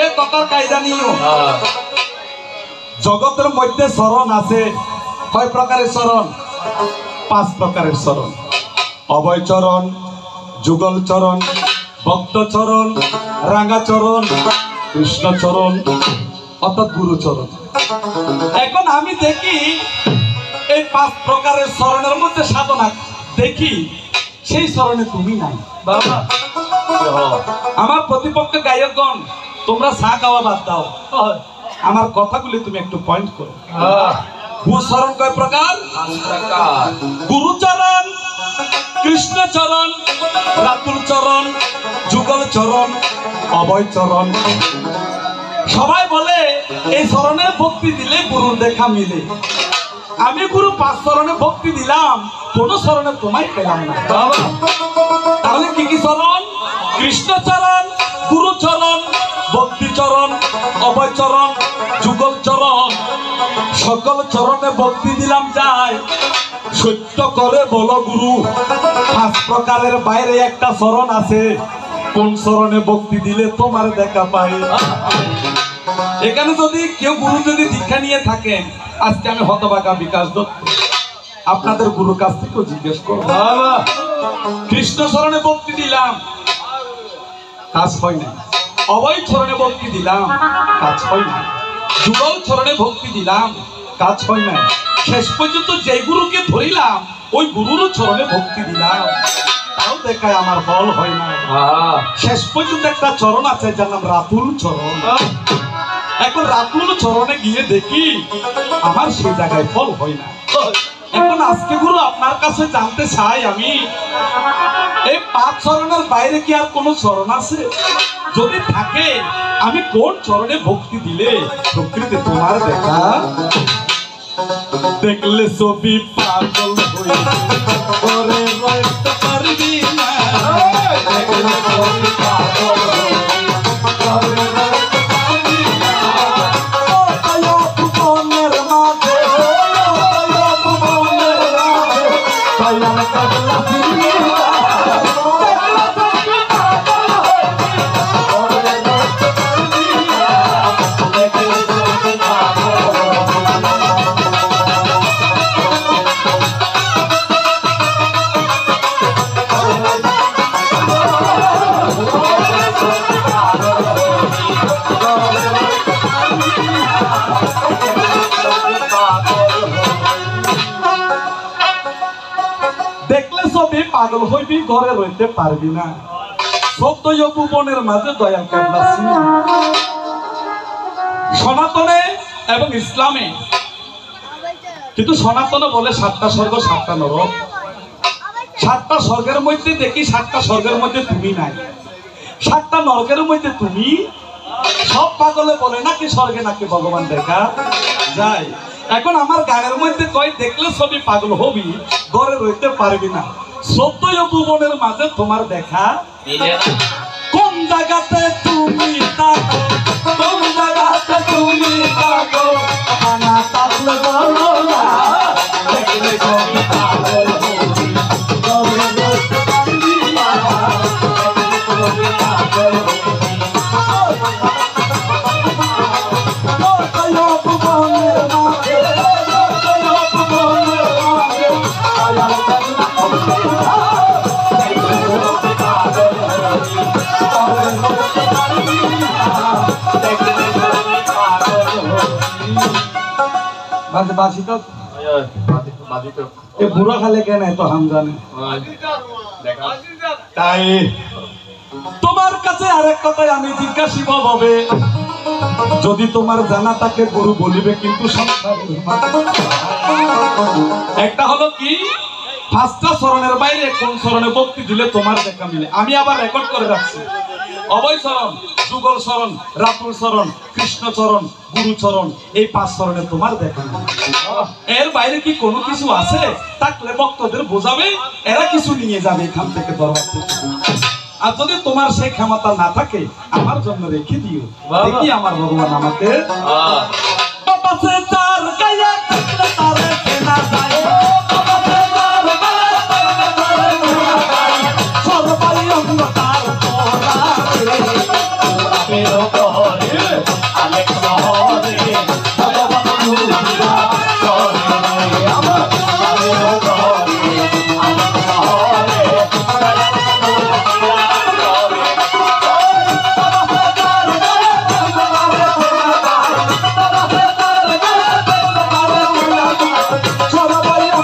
এই কথার কায়দা নিও। জগতের মধ্যে চরণ আছে কয় প্রকারের চরণ? 5 প্রকারের চরণ। অভয় চরণ, যুগল চরণ, ভক্ত চরণ, রাঙা চরণ, কৃষ্ণ চরণ, অর্থাৎ গুরু চরণ। এখন আমি দেখি এই 5 প্রকারের চরণের মধ্যে সাধনা দেখি সেই চরণে তুমি নাই। বাবা আমার প্রতিপক্ষ গায়কগণ, তোমরা চা খাওয়া বাদ দাও, আমার কথাগুলি তুমি একটু পয়েন্ট করো। গুরুচরণ কয় প্রকার? গুরুচরণ, কৃষ্ণ চরণ, রাতুল চরণ, যুগল চরণ, অভয় চরণ। সবাই বলে এই চরণে ভক্তি দিলে গুরুর দেখা মিলে। আমি গুরু 5 চরণে ভক্তি দিলাম, কোন চরণে তোমায় পেলাম না। তাহলে কি কি চরণ? কৃষ্ণ চরণ, গুরু চরণ, ভক্তি চরণ, অভয় চরণ, যুগল চরণ। সকল চরণে ভক্তি দিলাম যায়, সত্য করে বলো গুরু 5 প্রকারের বাইরে একটা চরণ আছে, কোন চরণে ভক্তি দিলে তোমার দেখা পাই? এখানে যদি কেউ গুরু যদি দীক্ষা নিয়ে থাকেন, আজকে আমি হতভাগা বিকাশ দত্ত আপনাদের গুরুর কাছ থেকেও জিজ্ঞেস করব, কৃষ্ণ চরণে ভক্তি দিলাম, কাজ হয় না। অভয় চরণে ভক্তি দিলাম, কাজ হয় না। যুগল চরণে ভক্তি দিলাম, কাজ হয় না। শেষ পর্যন্ত যে গুরুকে ধরিলাম ওই গুরুর চরণে ভক্তি দিলাম, তাও দেখায় আমার ফল হয় না। শেষ পর্যন্ত একটা চরণ আছে যার নাম রাতুল চরণ। এখন রাতুল চরণে গিয়ে দেখি আমার সেই জায়গায় ফল হয় না। এখন আজকে গুরু আপনার কাছে জানতে চাই আমি, এই 5 চরণের বাইরে কি আর কোন চরণ আছে? যদি থাকে আমি কোন চরণে ভক্তি দিলে প্রকৃতি তোমার দেখা? দেখলে ছবি পাগল হয়ে করে রইতে পারবি না। দেখলে ছবি পাগল হয়ে করে রইতে পারবি না। ও তাইও ভুবনের মাঝে, ও তাইও ভুবনের মাঝে, তাইও কাবলা ফিরি না। দেখলে সবই পাগল হইবি, ঘরে রইতে পারবি না। 14 ভুবনের মাঝে দয়াল কেবলা ছিল। সনাতনে এবং ইসলামে কিন্তু সনাতনে বলে 7টা স্বর্গ 7টা নরক। 7টা স্বর্গের মধ্যে দেখি 7টা স্বর্গের মধ্যে তুমি নাই, 7টা নরকের মধ্যে তুমি। সব পাগলে বলে নাকি স্বর্গে নাকি ভগবান দেখা যায়। এখন আমার গানের মধ্যে কয় দেখলে সবই পাগল হবি, ঘরে রইতে পারবি না। 14 ভুবনের মাঝে তোমার দেখা কোন জায়গাতে তুমি থাকো, কোন জায়গাতে তুমি থাকো, না থাকলে বলো না। দেখলে সবই পাগল হবি, ঘরে রইতে পারবি না। দেখলে সবই পাগল হবি। Oh, বাসি তো বাজি তো এ বুড়ো খালে কেন এত হাম জানে দেখা তাই তোমার কাছে আরেক কথাই আমি জিজ্ঞাসিব হবে, যদি তোমার জানা তাকে গরু বলিবে কিন্তু একটা হলো কি, পাঁচটা চরণের বাইরে কোন চরণে ভক্তি দিলে তোমার দেখা মিলে। আমি আবার রেকর্ড করে রাখছি, অভয় চরণ, যুগল চরণ, রাতুল চরণ, কৃষ্ণ চরণ, গুরু চরণ, এই 5 চরণে তোমার দেখা মিলে। এর বাইরে কি কোনো কিছু আছে? থাকলে ভক্তদের বোঝাবে, এরা কিছু নিয়ে যাবে এখান থেকে দরবার থেকে। আর যদি তোমার সেই ক্ষমতা না থাকে আমার জন্য রেখে দিও, দেখি আমার ভগবান আমাকে বাবাসে তার গায়ে থাকলে তারে কেনা যায়, বাবাসে তার গায়ে থাকলে তারে কেনা যায়, সর্বাই অঙ্গ তার পরারে পেরো করে আলেক শহরে ভগবান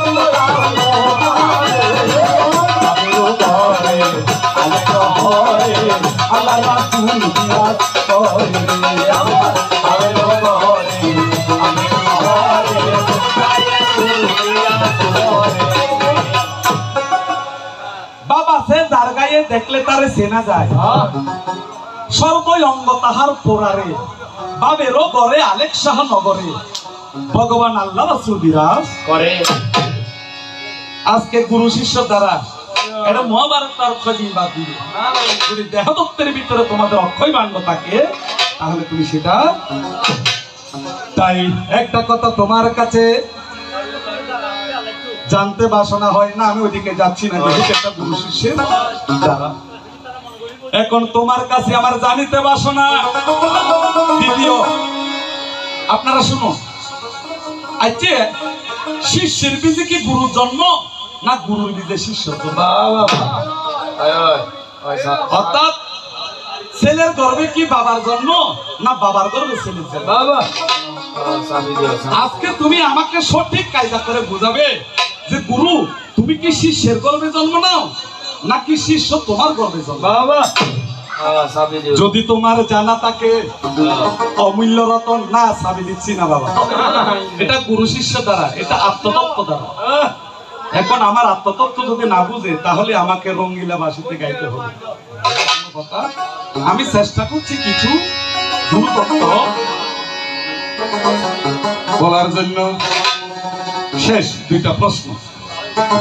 দুর্গা করে আমার পেরো করে আলেক শহরে বাবা সে যার গায়ে দেখলে তারে চেনা যায়, সর্বই অঙ্গ তাহার পোড়ারে, বাবেরও গড়ে আলেক শাহ নগরে ভগবান আল্লাহ রাসূল বিরাজ করে। আজকে গুরু শিষ্য দ্বারা এটা মহাভারত তার অক্ষয় বাদ দিবে। যদি দেহতত্ত্বের ভিতরে তোমাদের অক্ষয় বাণ্য থাকে তাহলে তুমি সেটা। তাই একটা কথা তোমার কাছে জানতে বাসনা হয় না, আমি ওইদিকে যাচ্ছি না, যেহেতু একটা গুরু শিষ্যের দ্বারা। এখন তোমার কাছে আমার জানিতে বাসনা। দ্বিতীয়, আপনারা শুনুন, আজকে শিষ্যের বীজে কি গুরু জন্ম না গুরুর বীজে শিষ্য জন্ম? অর্থাৎ ছেলের গর্ভে কি বাবার জন্ম না বাবার গর্ভে ছেলের জন্ম? আজকে তুমি আমাকে সঠিক কায়দা করে বুঝাবে যে গুরু তুমি কি শিষ্যের গর্ভে জন্ম নাও নাকি শিষ্য তোমার গর্ভে জন্ম? যদি তোমার জানা থাকে অমূল্য রতন না সাবি দিচ্ছি না বাবা, এটা গুরু শিষ্য দ্বারা, এটা আত্মতত্ত্ব দ্বারা। এখন আমার আত্মতত্ত্ব যদি না বুঝে তাহলে আমাকে রঙ্গিলা বাসিতে গাইতে হবে। আমি চেষ্টা করছি কিছু গুরুতত্ত্ব বলার জন্য। শেষ 2টা প্রশ্ন।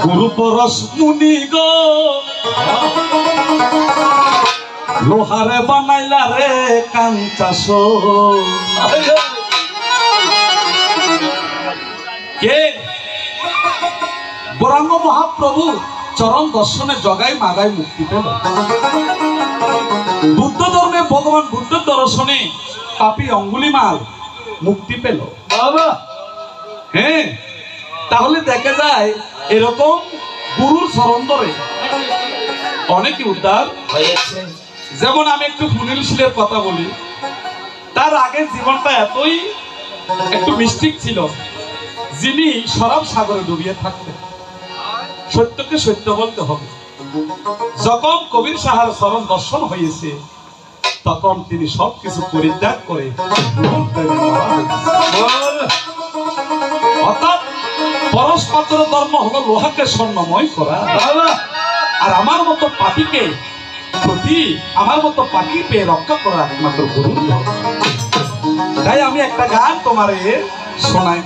গুরু পরশ মুনি গো লোহারে বানাইলা রে কাঞ্চাস, কে? গৌরাঙ্গ মহাপ্রভু চরণ দর্শনে জগাই মাগাই মুক্তি পেল। বুদ্ধ ধর্মে ভগবান বুদ্ধ দর্শনে পাপী অঙ্গুলিমাল মুক্তি পেল। হ্যাঁ, তাহলে দেখা যায় এরকম গুরুর চরণ ধরে অনেকে উদ্ধার হয়েছে। যেমন আমি একটু সুনীল শীলের কথা বলি, তার আগের জীবনটা এতই একটু মিস্টিক ছিল, যিনি শরাব সাগরে ডুবিয়ে থাকতেন। সত্যকে সত্য বলতে হবে। যখন কবির সাহার চরণ দর্শন হয়েছে তখন তিনি সবকিছু পরিত্যাগ করে অর্থাৎ পরস্পর ধর্ম হলো লোহাকে স্বর্ণময় করা। আর আমার মতো পাপিকে প্রতি আমার মতো পাখি পেয়ে রক্ষা করা একমাত্র গুরুর ধর্ম। তাই আমি একটা গান তোমারে শোনাই।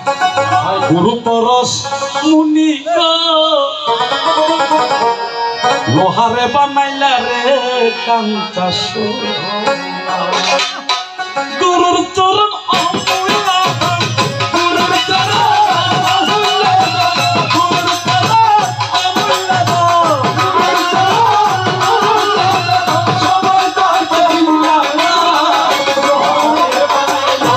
গুরু পরশ মুনি লোহারে বানাইলা রে কাঞ্চাস, গুরুর চরণ অমূল্য, গুরুর চরণ অমূল্য, গুরুর চরণ অমূল্য, গুরুর চরণ অমূল্য, সবাই তাকে দিলা লোহারে বানাইলা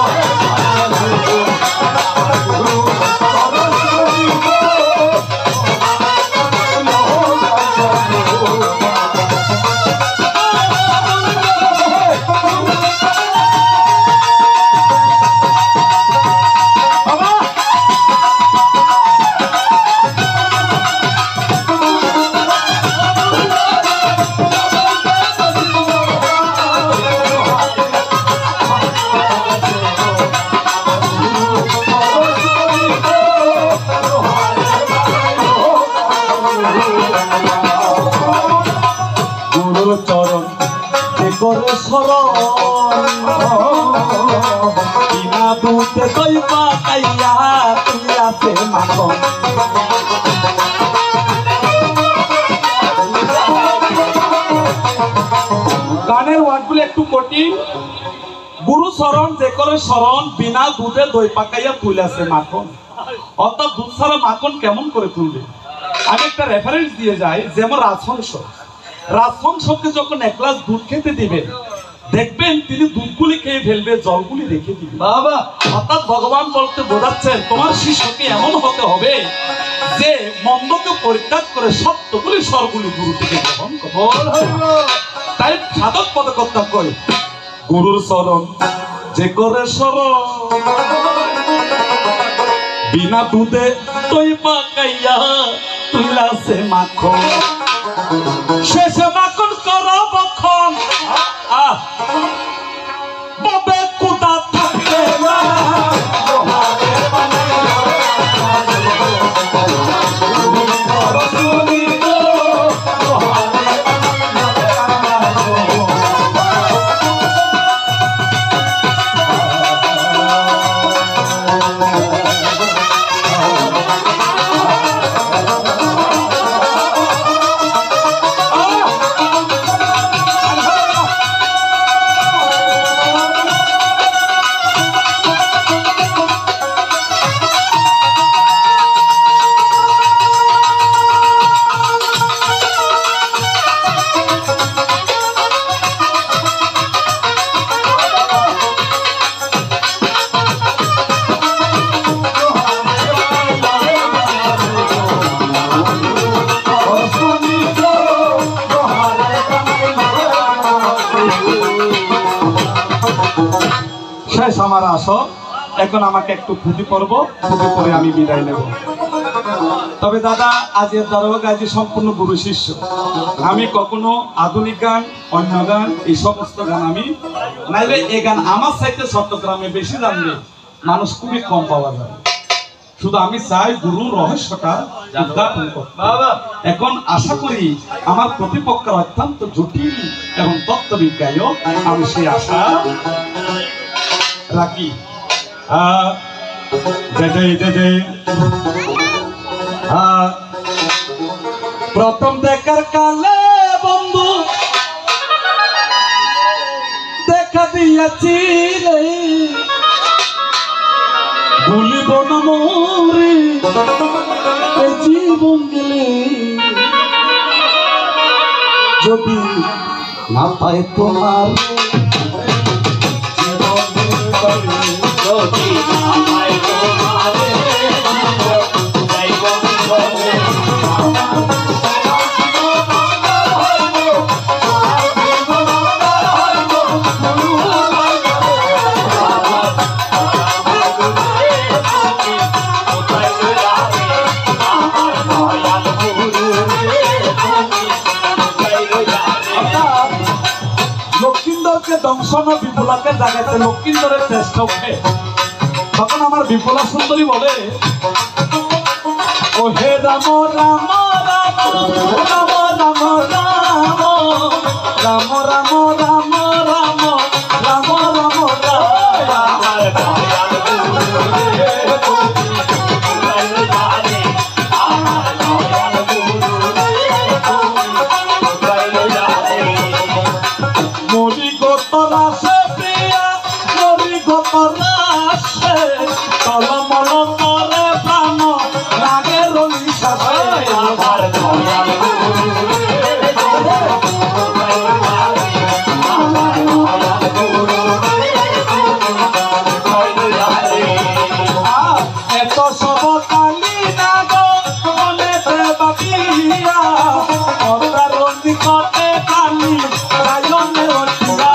দুধে দই পাকাইয়া তুই আছে মাখন। গানের ওয়ার্ডগুলো একটু কঠিন। গুরু শরণ যে করে শরণ, বিনা দুধে দই পাকাইয়া তুলেছে মাখন। অর্থাৎ দুধ ছাড়া মাখন কেমন করে তুলবে? আমি একটা রেফারেন্স দিয়ে যাই, যেমন রাজহংস। রাজহংসকে যখন এক গ্লাস দুধ খেতে দিবেন, দেখবেন তিনি দুধগুলি খেয়ে ফেলবে, জলগুলি রেখে দিবে। বাবা, অর্থাৎ ভগবান বলতে বোঝাচ্ছেন তোমার শিষ্যকে এমন হতে হবে যে মন্দকে পরিত্যাগ করে সত্যগুলি স্বরগুলি গুরু থেকে গ্রহণ করে। তাই সাধক পদকর্তা কই গুরুর শরণ যে করে শরণ, বিনা দুধে দই পাকাইয়া তুইলাছে মাখন। শেষে মাখন করা বখন, ববে কুদা থাকে না। শেষ আমার আসর, এখন আমাকে একটু পুঁথি পড়বো, পুঁথি পড়ে আমি বিদায় নেব। তবে দাদা, আজের দারোগা আজ সম্পূর্ণ গুরু শিষ্য। আমি কখনো আধুনিক গান, অন্য গান, এই সমস্ত গান আমি নাইলে এই গান আমার সাইতে চট্টগ্রামে বেশি জানলে মানুষ খুবই কম পাওয়া যায়। শুধু আমি চাই গুরুর রহস্যটা উদ্ঘাটন করতে। এখন আশা করি আমার প্রতিপক্ষের অত্যন্ত জটিল এবং তত্ত্ববিদ গায়ক, আমি সেই আশা রাখি। প্রথম দেখার কালে বন্ধু দেখা দিয়াছিলে, ভুলিব না মোরে এই জীবন গেলে, যদি না পায় তোমার লক্ষিন্দরকে দংশন ও বিপুলাকে জাগাইতে লক্ষিন্দরের চেষ্টা উঠে। তখন আমার বিপুলা সুন্দরী বলে, ও হে রাম রাম রাম রাম রাম রাম রাম রাম রাম রাম মরি গোতরা সে প্রিয়া, মরি গোতরা সে তলমল করে প্রাণ লাগে রলি সাথে। আমার এত সব কালি না গো মনে বাপিয়া, অর্থার নিকটে কালি রায়নে অটিয়া।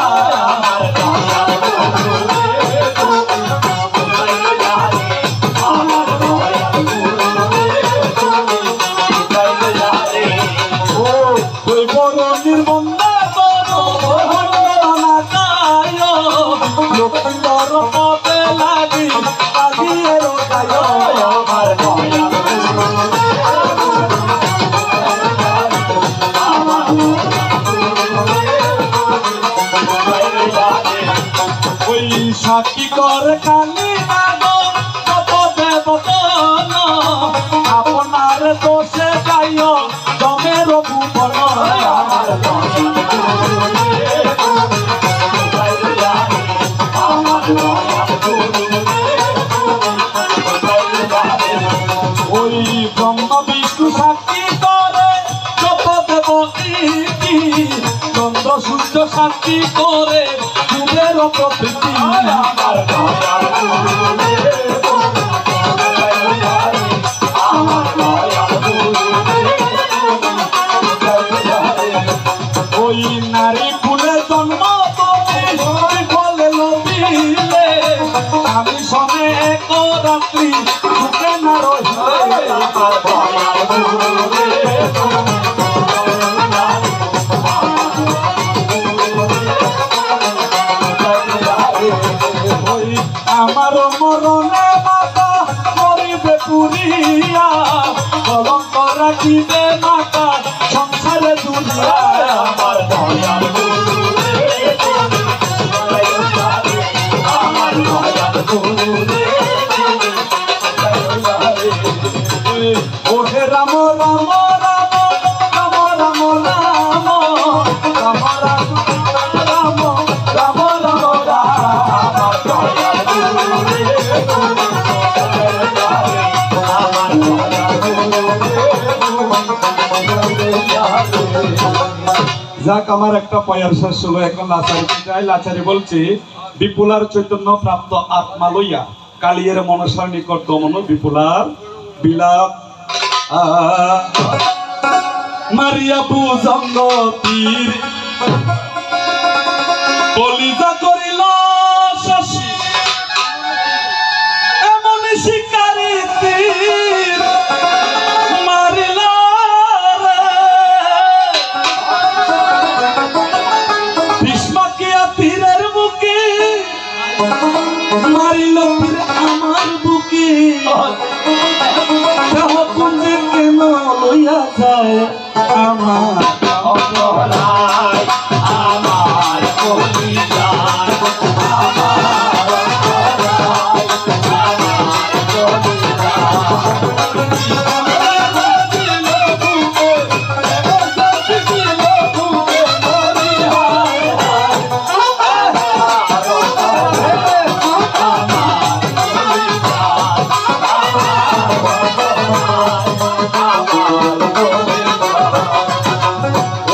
লক্ষিন্দর পদে লাগি লাগিয়ে গায় আমার ওই সাক্ষী করে কালী নাগ কত দেবতন আপনার দোষে গাইও জমের ভুবন আমার ওই ব্রহ্ম বিষ্ণু সাক্ষী করে যত দেবী চন্দ্র সূর্য সাক্ষী করে কুবের প্রকৃতি ওই নারী ফুলে জন্ম ফলে লবিলে আমি সনে এক রাত্রি সুখে না রহিলে ওই আমার মরণে মাতা মরিবে পুরিয়া কলঙ্ক রাখিবে মাতা সংসারে দুনিয়া আমার দয়াল গুরু রে আমার দয়াল গুরু রে ওহে রাম রাম রাম রাম রাম রাম রাম রাম রাম রাম আমার দয়াল গুরু রে আমার দয়াল গুরু রে যাক আমার একটা পয়ার শেষ হলো এখন লাচারি যাই লাচারি বলছি বিপুলার চৈতন্য প্রাপ্ত আত্মা লইয়া কালিয়ের মনসার নিকট গমন বিপুলার বিলাপ মারিয়া বুজঙ্গ তীর কলিজা করিল শশী এমন শিকারী তীর মারিল ভীষ্মাকিয়া তীরের বুকে মারিল তীর আমার বুকে কুঞ্জে কেন লইয়া যায় আমার অপরাধ আমার কলিজার আমার অপরাধ আমার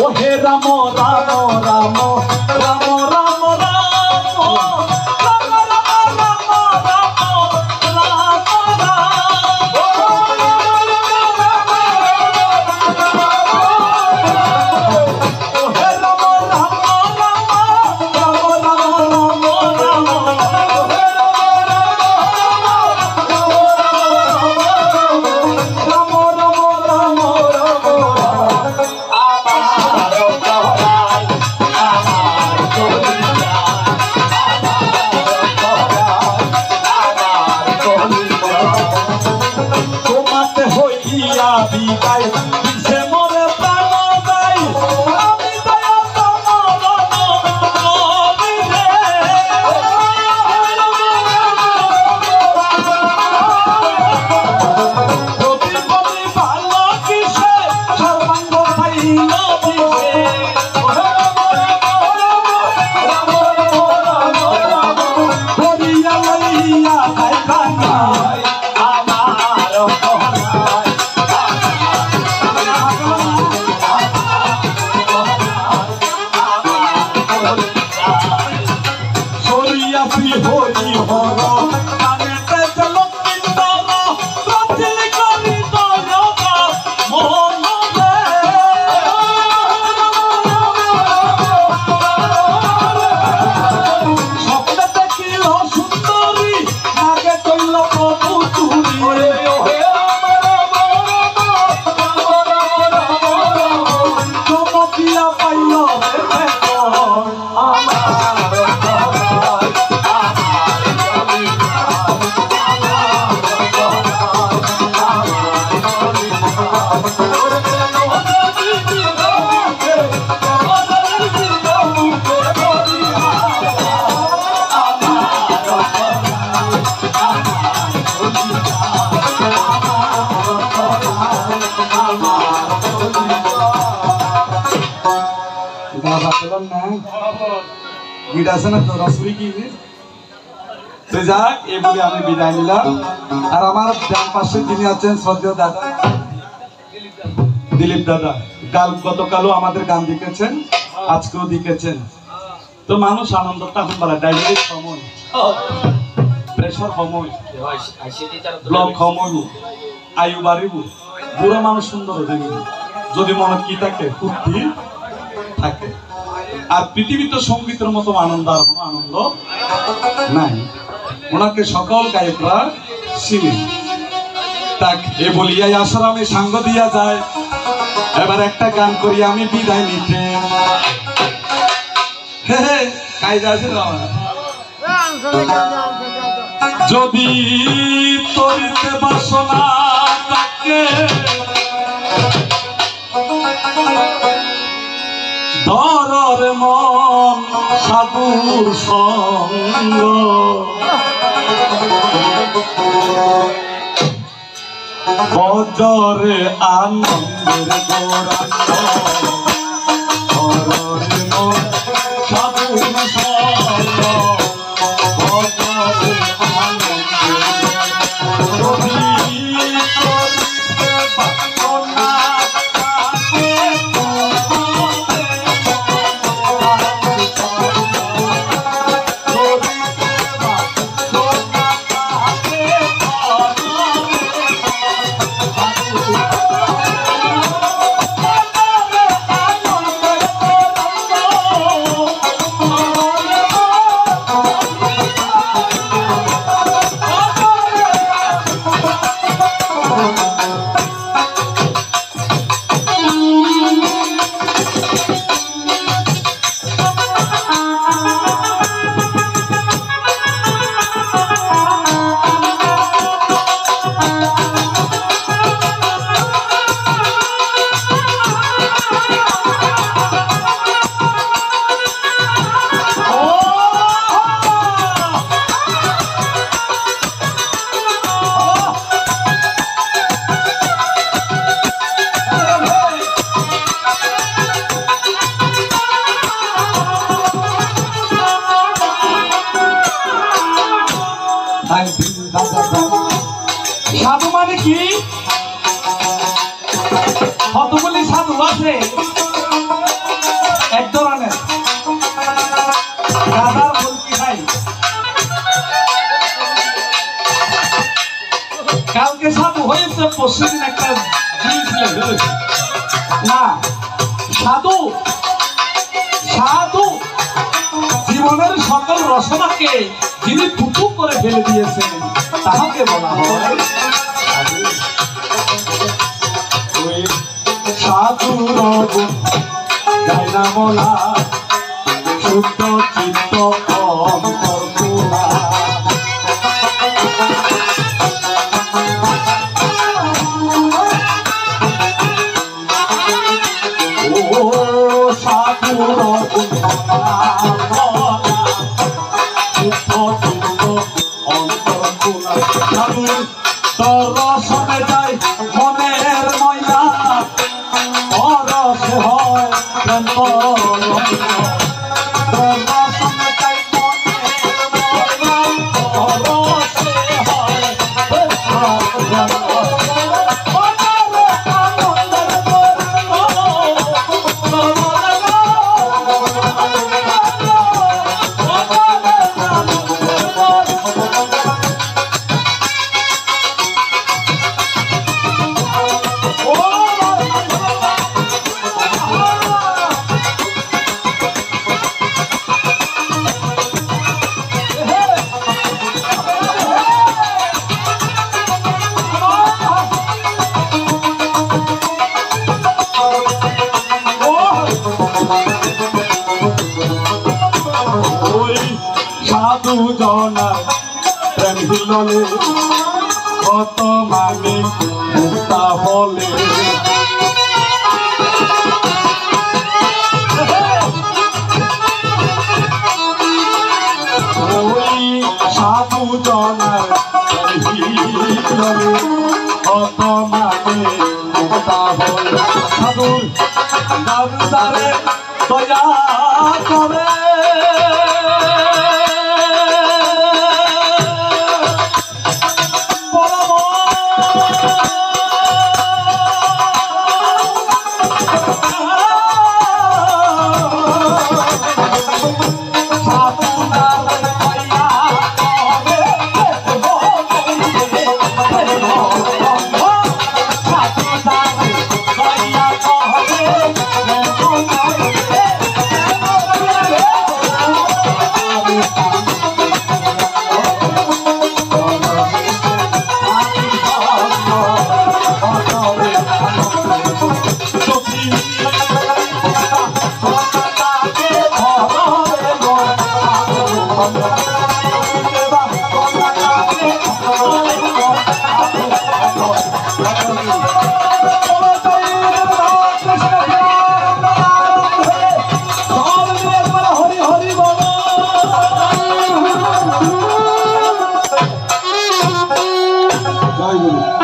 ওহে রাম রাম রাম রাম রাম রাম তোমাতে হইয়া বিদায় সে মরে প্রাণ যাই আমি দয়া তোমার নবীরে প্রতি প্রতি ভালো কিসে সর্বাঙ্গ পাইল দিশে করিয়া লইয়া যাই কান্নায় আমার অপরাধ নাই গিট আছে না তো রসুরি কি তো যাক এই বলে আমি বিদায় নিলাম। আর আমার ডান পাশে যিনি আছেন শ্রদ্ধেয় দাদা দিলীপ দাদা, গতকালও আমাদের গান লিখেছেন, আজকেও লিখেছেন। তো মানুষ আনন্দ তখন বলা ডায়াবেটিস সময়, প্রেশার সময়, ব্লক সময়, আয়ু বাড়িব, বুড়া মানুষ সুন্দর দেখব যদি মনে কি থাকে ফুর্তি থাকে। আর পৃথিবীতে সঙ্গীতের মতো আনন্দ আর কোনো আনন্দ নাই। ওনাকে সকল গায়করা চিনি। তাক এ বলিয়াই আসারামে সাঙ্গ দিয়া যায়। এবার একটা গান করি আমি বিদায় নিতে। যদি তরিতে বাসনা থাকে ধরর মন সাধুর সঙ্গ, বজরে আনন্দের গৌরাঙ্গ, ধরর মন সাধুর সঙ্গ, বজরে আনন্দের যদি সাধু মানে কি? কতগুলি সাধু আছে এক ধরনের গাধার বলকি নাই। কালকে সাধু হয়েছে, পরশুদিন একটা জিনিস না। সাধু সাধু জীবনের সকল রচনাকে যিনি টুকু করে ফেলে দিয়েছেন তাহাকে বলা হয় সাধু। যাই না বলা শুদ্ধ চিত্ত অন্তর তোলা, ও সাধু রসনে যায় মনের ময়না, রসে হয় রসনে যায় মনের ময়না, রসে হয় সাধু জনার প্রেম হিললে কত মানে মুক্তা হলে, ওই সাধু জনার প্রেম হিললে কত মানে মুক্তা হলে। সাধু দারুদারে দয়া করে জয় গুরু।